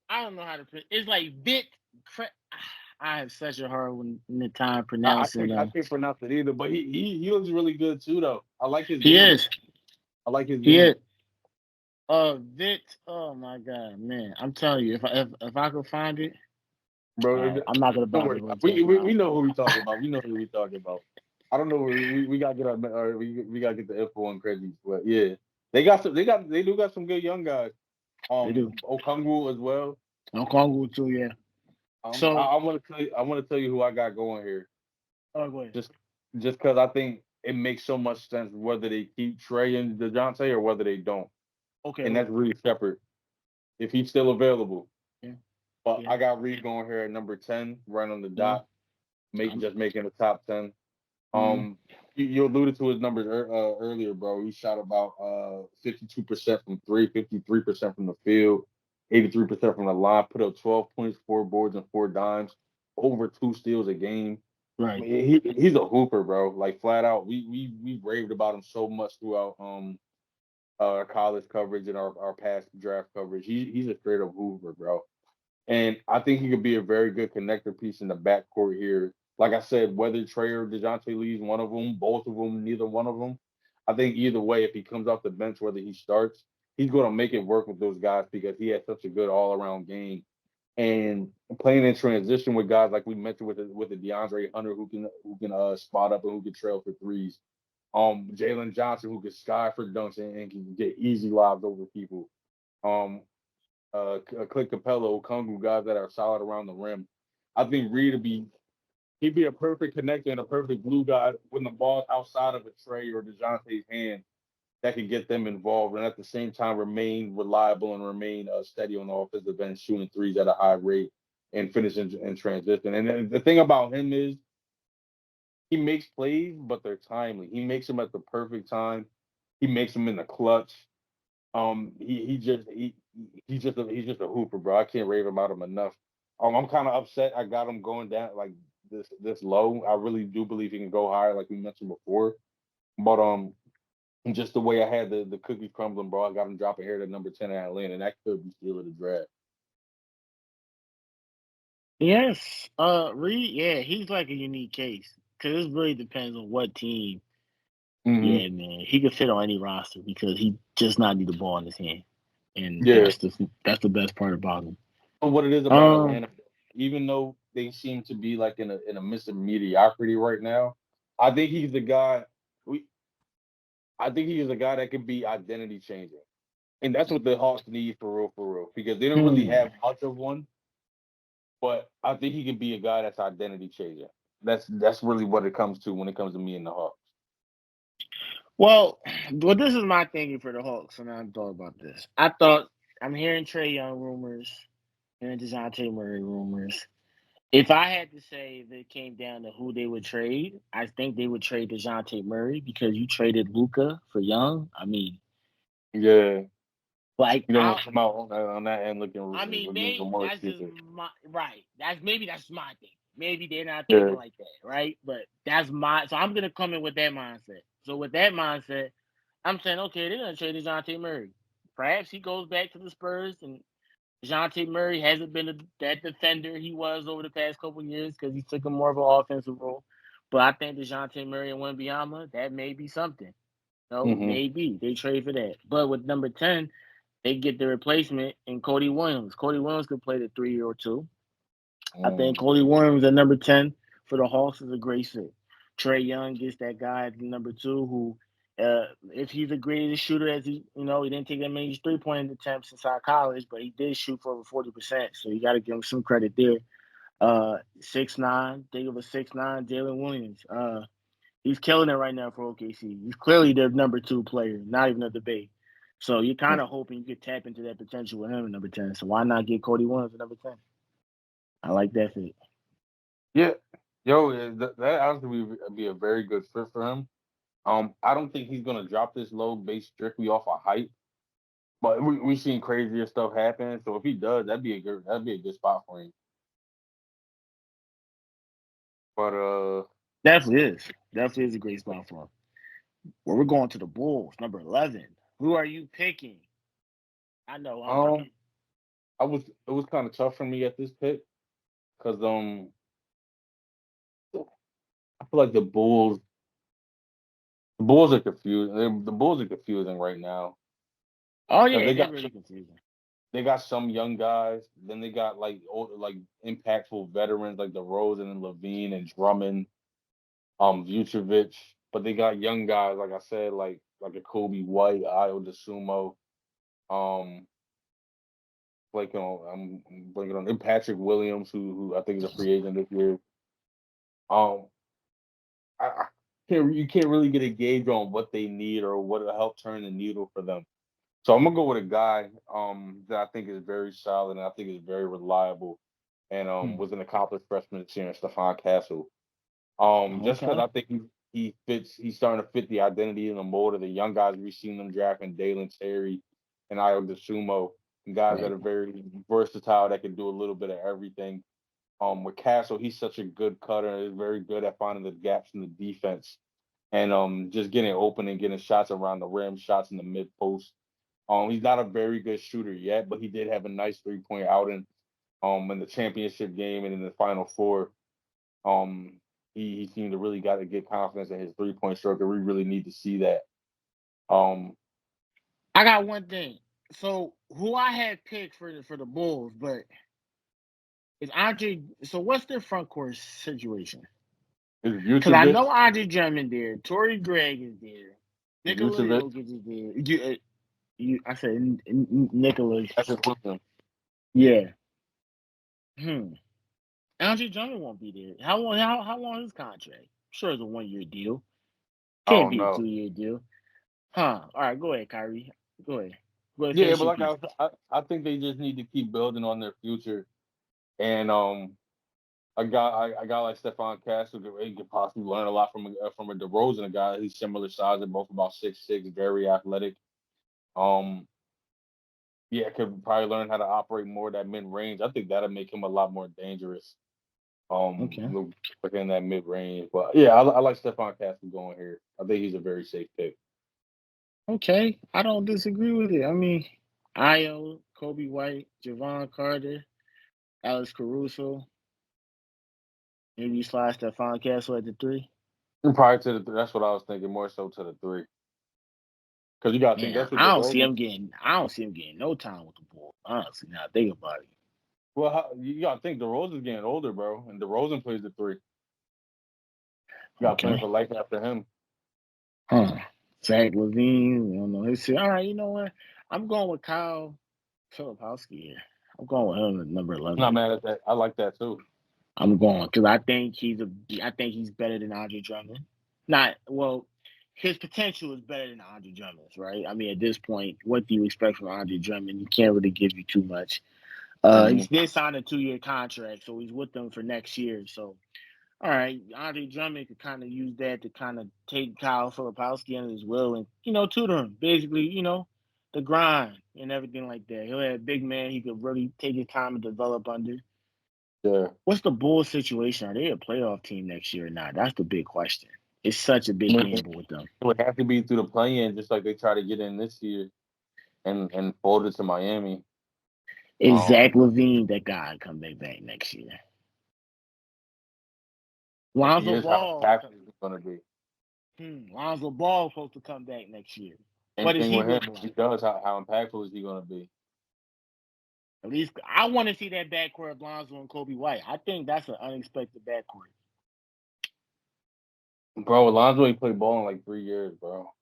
I don't know how to pronounce. It's like Vit. I have such a hard time pronouncing. I can't pronounce it either, but he looks really good too, though. I like his He game. is. I like his He game. is. Vit. Oh my God, man! I'm telling you, if I could find it, Bro, I'm not gonna don't bother worry. with We know who we talking about. We know who we talking about. I don't know. We gotta get we gotta get the info on Kredzic, but yeah, they do got some good young guys. They do. Okongwu as well. Okongwu too, yeah. So I want to tell you who I got going here. oh, go ahead. Just because I think it makes so much sense whether they keep Trey and DeJounte or whether they don't. Okay. And that's Reed Shepard if he's still available. Yeah. But Yeah. I got Reed going here at number 10, right on the dot, making the top 10. You alluded to his numbers earlier, bro. He shot about 52% from three, 53% from the field, 83% from the line. Put up 12 points, 4 boards, and 4 dimes, over 2 steals a game. Right. I mean, he's a hooper, bro. Like flat out, we raved about him so much throughout our college coverage and our past draft coverage. He's a straight up hooper, bro. And I think he could be a very good connector piece in the backcourt here. Like I said, whether Trey or DeJounte leaves one of them, both of them, neither one of them, I think either way, if he comes off the bench, whether he starts, he's going to make it work with those guys because he has such a good all around game. And playing in transition with guys like we mentioned with the DeAndre Hunter who can spot up and who can trail for threes. Jalen Johnson who can sky for dunks and can get easy lobs over people. Um, Clint Capella, Okongwu, guys that are solid around the rim. I think Reed he'd be a perfect connector and a perfect glue guy when the ball's outside of a Trey or DeJounte's hand that could get them involved and at the same time remain reliable and remain steady on the offensive end, shooting threes at a high rate and finishing in transition. And the thing about him is he makes plays, but they're timely. He makes them at the perfect time. He makes them in the clutch. He's just a hooper, bro. I can't rave about him enough. I'm kind of upset. I got him going down like this low. I really do believe he can go higher, like we mentioned before. But just the way I had the cookies crumbling, bro, I got him dropping here to number 10 at Atlanta, and that could be steal of the draft. Yes. Reed, yeah, he's like a unique case. Because it really depends on what team. Mm-hmm. Yeah, man. He could fit on any roster because he just not need the ball in his hand. And that's the best part about him. But what it is about Atlanta, even though they seem to be like in a midst of mediocrity right now, I think he's the guy I think he is a guy that can be identity changing. And that's what the Hawks need for real, because they don't really have much of one. But I think he can be a guy that's identity changing. That's really what it comes to when it comes to me and the Hawks. Well, this is my thinking for the Hawks, and I thought about this. I'm hearing Trey Young rumors, hearing DeJounte Murray rumors. If I had to say if it came down to who they would trade, I think they would trade DeJounte Murray because you traded Luka for Young. I mean, yeah, like you don't come out on that end looking. I mean, maybe that's just my right. That's my thing. Maybe they're not thinking like that, right? But that's so I'm gonna come in with that mindset. So with that mindset, I'm saying, okay, they're gonna trade DeJounte Murray. Perhaps he goes back to the Spurs, and DeJounte Murray hasn't been that defender he was over the past couple of years because he took a more of an offensive role. But I think DeJounte Murray and Wembanyama, that may be something. Maybe they trade for that. But with number 10, they get the replacement in Cody Williams. Cody Williams could play the 3 or 2. I think Cody Williams at number 10 for the Hawks is a great fit. Trey Young gets that guy at number 2 who, if he's the greatest shooter as he didn't take that many 3-point attempts inside college, but he did shoot for over 40%. So you got to give him some credit there. 6'9", think of a 6'9" Jalen Williams. He's killing it right now for OKC. He's clearly their number 2 player, not even a debate. So you're kind of hoping you could tap into that potential with him at number 10. So why not get Cody Williams at number 10? I like that fit. Yeah, that honestly would be a very good fit for him. I don't think he's gonna drop this low based strictly off of height, but we've seen crazier stuff happen. So if he does, that'd be a good spot for him. But Definitely is a great spot for him. Well, we're going to the Bulls, number 11. Who are you picking? I know. it was kind of tough for me at this pick because I feel like the Bulls are confused. The Bulls are confusing right now. Oh yeah, they're really confusing. They got some young guys. Then they got like impactful veterans like DeRozan and Levine and Drummond, Vucevic. But they got young guys, like I said, like a Kobe White, Ayo DeSumo, I'm blanking on Patrick Williams, who I think is a free agent this year. I you can't really get a gauge on what they need or what will help turn the needle for them. So I'm gonna go with a guy that I think is very solid and I think is very reliable, and was an accomplished freshman this year, Stephon Castle. Just because I think he's starting to fit the identity and the mold of the young guys we've seen them drafting, Dalen Terry and Ayo DeSumo, and guys that are very versatile that can do a little bit of everything. With Castle, he's such a good cutter, is very good at finding the gaps in the defense and just getting open and getting shots around the rim, shots in the mid post. He's not a very good shooter yet, but he did have a nice 3-point outing in the championship game and in the Final Four. He seemed to really got to get confidence in his 3-point stroke, and we really need to see that. I got one thing. So who I had picked for the Bulls, but is Andre. So what's their front court situation? Because I know Andre Drummond there, Torrey Gregg is there, Nikola Jokic is there. I said Nikola. Yeah. Andre Drummond won't be there. How long is his contract? I'm sure it's a 1-year deal. Can't be a 2-year deal. All right, go ahead, Khairi. Go ahead. Yeah, but like I think they just need to keep building on their future, and a guy like Stephon Castle could possibly learn a lot from a DeRozan, a guy who's similar size, and both about 6'6", very athletic. Yeah, could probably learn how to operate more of that mid range. I think that'll make him a lot more dangerous. In that mid range, but yeah, I like Stephon Castle going here. I think he's a very safe pick. Okay, I don't disagree with it. I mean, Ayo, Kobe White, Javon Carter, Alex Caruso. Maybe you slide Stephon Castle at the 3. Probably to the. That's what I was thinking. More so to the 3. Because you got to think that's what I don't see him getting no time with the Bulls. Honestly, now think about it. Well, you got to think DeRozan's getting older, bro, and DeRozan plays the 3. You got to plan for life after him. Zach LaVine, I don't know. All right, you know what? I'm going with Kyle Filipowski here. I'm going with him at number 11. I'm not mad at that. I like that too. I'm going because I think he's better than Andre Drummond. His potential is better than Andre Drummond's, right? I mean, at this point, what do you expect from Andre Drummond? He can't really give you too much. He's been signed a 2-year contract, so he's with them for next year. So, all right, Andre Drummond could kind of use that to kind of take Kyle Filipowski under his will and, tutor him. Basically, the grind and everything like that. He'll have a big man he could really take his time and develop under. Yeah. What's the Bulls situation? Are they a playoff team next year or not? That's the big question. It's such a big gamble with them. It would have to be through the play-in, just like they try to get in this year and fold it to Miami. Is Zach LaVine that guy come back next year? Lonzo Ball is going to be. Lonzo Ball supposed to come back next year. What is he with him? Like? He does. How impactful is he going to be? At least I want to see that backcourt of Lonzo and Kobe White. I think that's an unexpected backcourt. Bro, Lonzo ain't played ball in like 3 years, bro.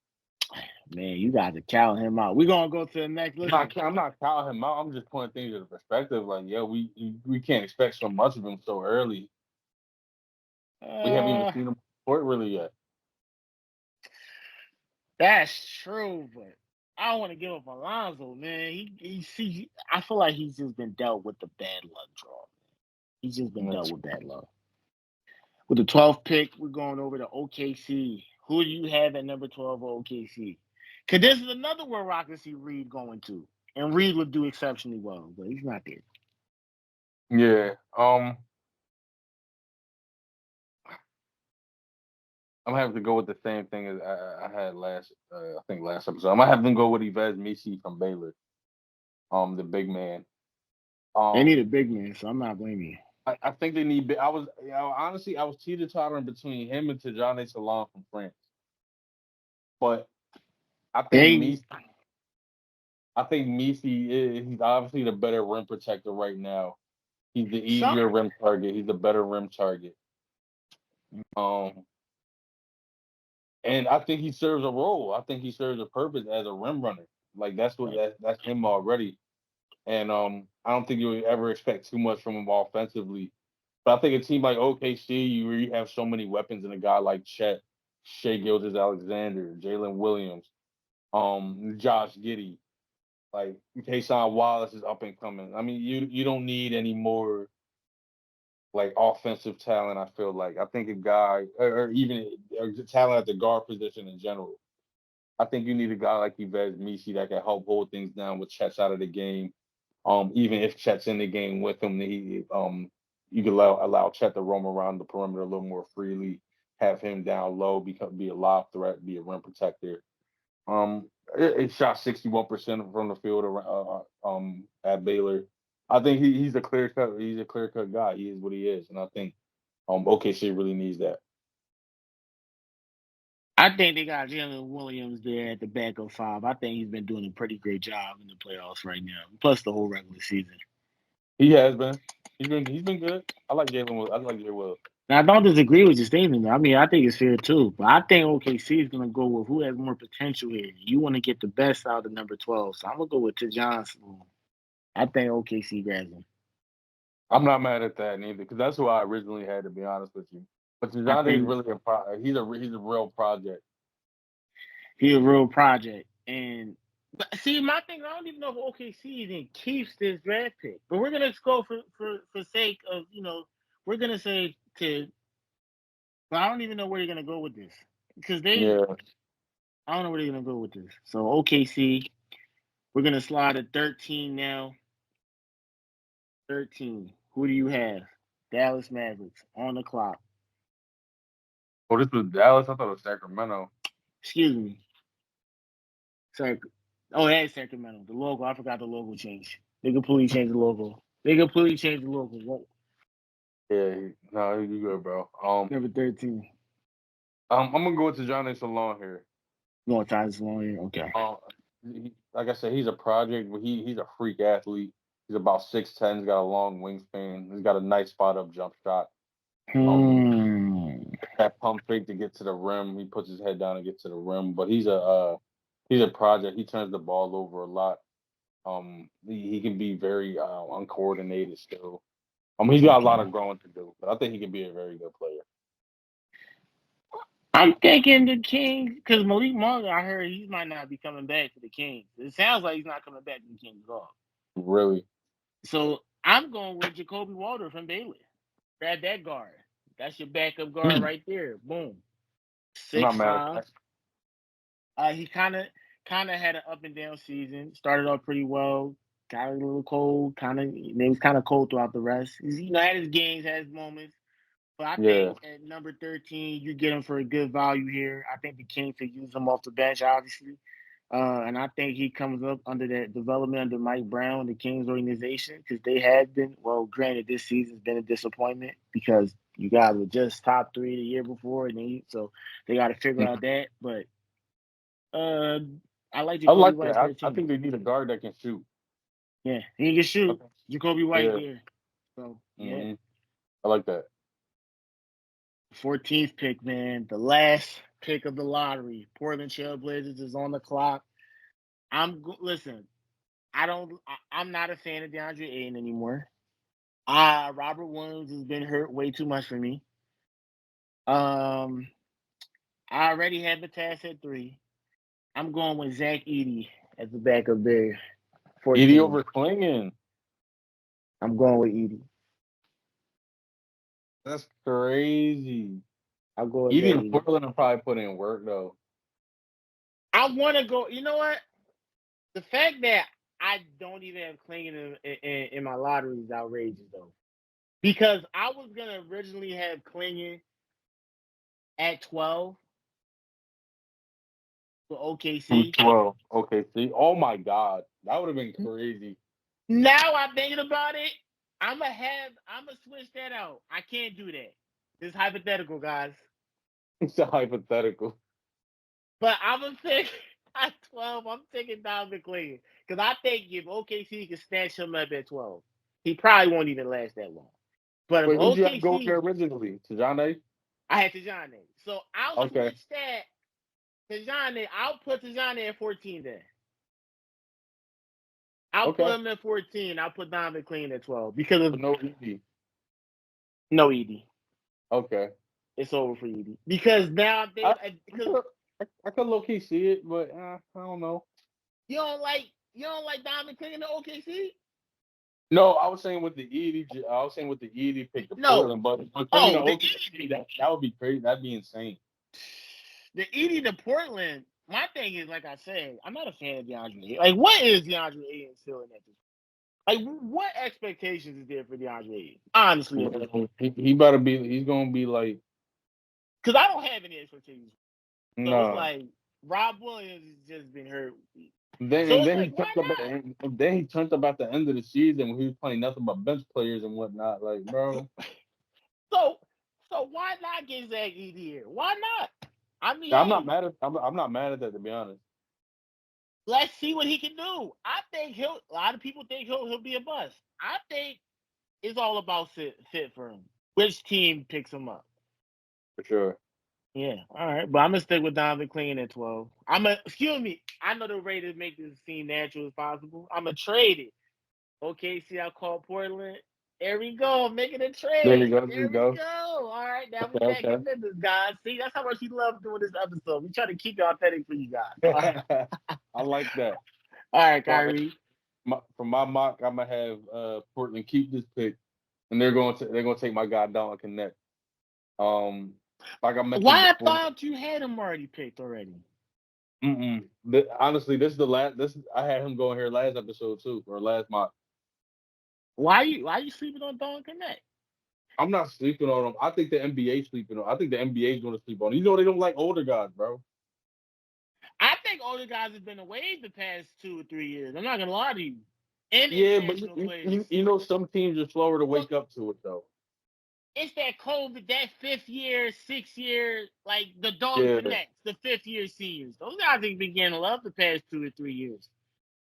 Man, you got to count him out. We're gonna go to the next list. I'm not counting him out. I'm just pointing things into perspective. Like, we can't expect so much of him so early. We haven't even seen him court really yet. That's true, but I don't want to give up Alonzo, man. I feel like he's just been dealt with the bad luck draw. He's just been dealt with bad luck. With the 12th pick, we're going over to OKC. Who do you have at number 12 for OKC? Because this is another where I can see Reed going to. And Reed would do exceptionally well, but he's not there. Yeah. I'm gonna have to go with the same thing as I had last episode. I'm gonna have them go with Yves Misi from Baylor. The big man. They need a big man, so I'm not blaming you. I think they need. Honestly, I was teeter-tottering between him and Tijane Salon from France. But I think Misi he's obviously the better rim protector right now. He's the easier rim target. He's the better rim target. And I think he serves a role. I think he serves a purpose as a rim runner. Like that's him already. And I don't think you would ever expect too much from him offensively. But I think a team like OKC, you have so many weapons in a guy like Chet, Shai Gilgeous-Alexander, Jalen Williams, Josh Giddey, like Tayson Wallace is up and coming. I mean, you don't need any more like offensive talent. I feel like I think a guy or even talent at the guard position in general. I think you need a guy like Yves Misi that can help hold things down with Chet's out of the game. Even if Chet's in the game with him, you can allow Chet to roam around the perimeter a little more freely, have him down low, be a lob threat, be a rim protector. It shot 61% from the field at Baylor. I think he's a clear cut guy. He is what he is, and I think OKC really needs that. I think they got Jalen Williams there at the backup 5. I think he's been doing a pretty great job in the playoffs right now, plus the whole regular season. He has been. He's been good. I like Jalen Williams. I like Jalen Williams. Now, I don't disagree with your statement. I mean, I think it's fair too. But I think OKC is going to go with who has more potential here. You want to get the best out of number 12. So I'm going to go with Tijane Salon. I think OKC grabs him. I'm not mad at that neither, because that's who I originally had, to be honest with you. But Tijane is really he's a real project. He's a real project. And see, my thing, I don't even know if OKC even keeps this draft pick. But we're gonna go for sake of, we're gonna say but I don't even know where you're gonna go with this. Because I don't know where they're gonna go with this. So OKC, we're gonna slide at 13 now. 13. Who do you have? Dallas Mavericks on the clock. Oh, this was Dallas? I thought it was Sacramento. Excuse me. Sorry. Oh, that's Sacramento. The logo. I forgot the logo change. They completely changed the logo. Whoa. Yeah, no, you good, bro. Number 13. I'm gonna go with Tijane Salon here. You want Tyler Salon here? Okay. Like I said, he's a project, but he's a freak athlete. He's about 6'10". He's got a long wingspan. He's got a nice spot up jump shot. That pump fake to get to the rim. He puts his head down and gets to the rim. But he's a project. He turns the ball over a lot. He can be very uncoordinated still. He's got a lot of growing to do, but I think he can be a very good player. I'm thinking the Kings, because Malik Monk, I heard he might not be coming back to the Kings. It sounds like he's not coming back to the Kings at all. Really? So I'm going with Jacoby Walter from Baylor. Grab that guard. That's your backup guard right there. Boom. 6'5". He kind of had an up and down season. Started off pretty well. Got a little cold. He was kind of cold throughout the rest. Had his games, had his moments. But I think at number 13, you get him for a good value here. I think the Kings could use him off the bench, obviously. And I think he comes up under that development under Mike Brown, the Kings organization, because they have been, well, granted, this season's been a disappointment because you guys were just top 3 the year before, so they got to figure out that. But I like Jacoby White. That. I think they need a guard that can shoot. Yeah, he can shoot. Okay. Jacoby White there. So, yeah. I like that. 14th pick, man. The last pick of the lottery. Portland Trailblazers is on the clock. Listen, I'm not a fan of DeAndre Ayton anymore. Robert Williams has been hurt way too much for me. I already had Matisse at 3. I'm going with Zach Edey as the backup there. Edie over Klingen. I'm going with Edie. That's crazy. I'll go with Edie and Portland will probably put in work though. I want to go. You know what? The fact that I don't even have Klingen in my lottery is outrageous though, because I was gonna originally have Klingen at 12 for OKC. 12 OKC. Oh my God, that would have been crazy. Now I'm thinking about it. I'm gonna switch that out. I can't do that. It's hypothetical, guys. It's a hypothetical. But I'm gonna pick at 12. I'm taking Donovan Klingen because I think if OKC can snatch him up at 12, he probably won't even last that long. But Wait, if who'd you have to go OKC, there originally? Tajane? I had Tajane. So I'll switch that. Tajane, I'll put Tajane at 14 then. I'll put him at 14. I'll put Donovan Klingen at 12 because of no Edie. No Edie. Okay. It's over for Edie because now I could low key see it, but I don't know. You don't like Donovan Klingen to OKC? No, I was saying with the Edie. I was saying with the Edie pick the Portland, but Klingen to OKC, that would be crazy. That'd be insane. The Edie to Portland. My thing is, like I said, I'm not a fan of DeAndre. Like, what is DeAndre Ayton feeling at this? Like, what expectations is there for DeAndre Ayton? Honestly, he better be. He's gonna be like. Because I don't have any expectations. So no. It's like Rob Williams has just been hurt. Then he turned up at the end of the season when he was playing nothing but bench players and whatnot. Like, bro. So why not get Zach Edey here? Why not? I mean, I'm not mad at that, to be honest. Let's see what he can do. I think a lot of people think he'll be a bust. I think it's all about fit for him. Which team picks him up? For sure. Yeah, all right. But I'm gonna stick with Donovan Klingen at 12. Excuse me. I know the Raiders make this seem natural as possible. I'm gonna trade it. Okay, see, I call Portland. There we go, making a trade. There you go. All right, now we're back in business, guys. See, that's how much we love doing this episode. We try to keep it authentic for you guys. I like that. All right, Khairi. For my mock, I'm gonna have Portland keep this pick, and they're gonna take my guy Dolan Connect. Like I mentioned, why before, I thought you had him already picked already. Honestly, this is the last. I had him going here last episode too, or last mock. Why you sleeping on Dolan Connect? I'm not sleeping on him. I think the NBA sleeping on. I think the NBA is going to sleep on him. You know they don't like older guys, bro. I think older guys have been away the past 2 or 3 years. I'm not gonna lie to you. But you know some teams are slower to wake up to it though. It's that COVID, that 5th year, 6th year, like the Dolan Connects, the 5th year seniors. Those guys have been getting love the past 2 or 3 years.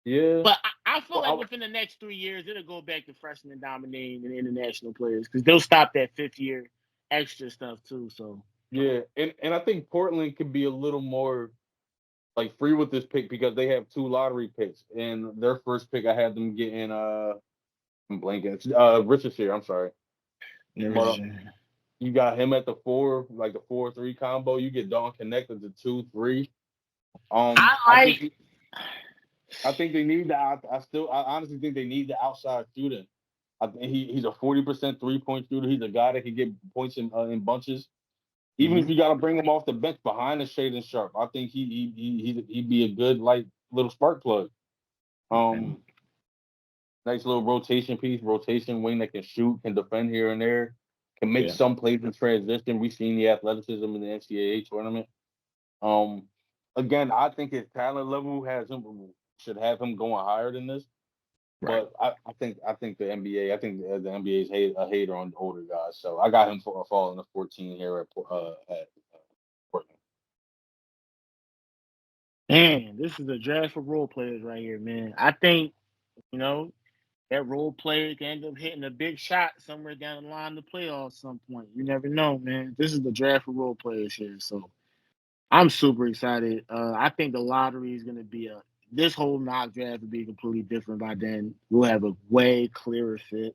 Yeah. But I feel like within the next 3 years, it'll go back to freshmen dominating and international players because they'll stop that 5th year extra stuff too. So yeah, and I think Portland could be a little more like free with this pick because they have 2 lottery picks, and their first pick I had them getting I'm blanking. Richard here. I'm sorry. But, you got him at the 4, like the 4-3 combo. You get Don connected to 2-3. I think they need that. I honestly think they need the outside shooting. I think he's a 40% 3-point shooter. He's a guy that can get points in bunches. Even if you got to bring him off the bench behind the Shaden Sharp, I think he'd be a good little spark plug. Nice little rotation piece, rotation wing that can shoot, can defend here and there, can make some plays in transition. We've seen the athleticism in the NCAA tournament. Again, I think his talent level should have him going higher than this. Right. But I think the NBA, I think the NBA is a hater on older guys. So I got him for falling to 14 here at Portland. Man, this is a draft for role players right here, man. I think, that role player can end up hitting a big shot somewhere down the line in the playoffs at some point. You never know, man. This is the draft for role players here. So I'm super excited. I think the lottery is going to be this whole mock draft will be completely different by then. We'll have a way clearer fit.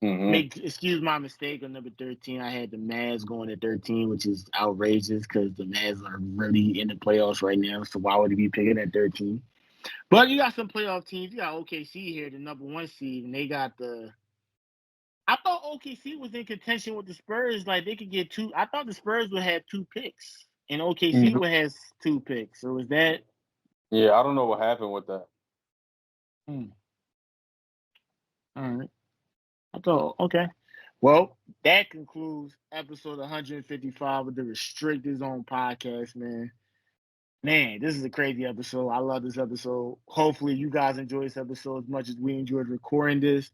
Excuse my mistake on number 13. I had the Mavs going at 13, which is outrageous because the Mavs are really in the playoffs right now. So why would he be picking at 13? But you got some playoff teams. You got OKC here, the number 1 seed, and they got the. I thought OKC was in contention with the Spurs. Like they could get 2. I thought the Spurs would have 2 picks, and OKC would have 2 picks. So is that? Yeah, I don't know what happened with that. All right. I thought okay. Well, that concludes episode 155 of the Restricted Zone podcast, man. Man, this is a crazy episode. I love this episode. Hopefully, you guys enjoy this episode as much as we enjoyed recording this.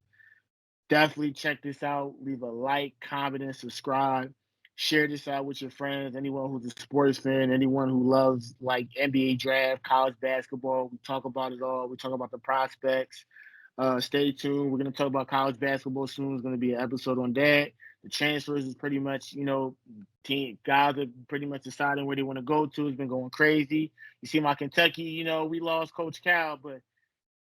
Definitely check this out. Leave a like, comment, and subscribe. Share this out with your friends. Anyone who's a sports fan, anyone who loves like NBA draft, college basketball. We talk about it all. We talk about the prospects. Stay tuned. We're going to talk about college basketball soon. It's going to be an episode on that. The transfers is pretty much, guys are pretty much deciding where they want to go to. It's been going crazy. You see my Kentucky, we lost Coach Cal, but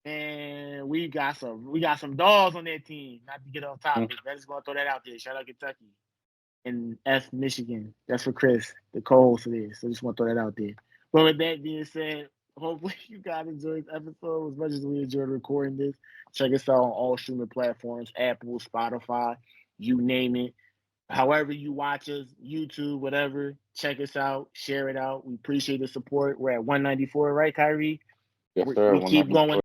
man, we got some dogs on that team. Not to get off topic. I just want to throw that out there. Shout out Kentucky and F Michigan. That's for Chris, the co-host of this. So I just want to throw that out there. But with that being said, hopefully you guys enjoyed this episode as much as we enjoyed recording this. Check us out on all streaming platforms, Apple, Spotify, you name it. However you watch us, YouTube, whatever, check us out, share it out. We appreciate the support. We're at 194, right, Khairi? Yes, sir. We keep going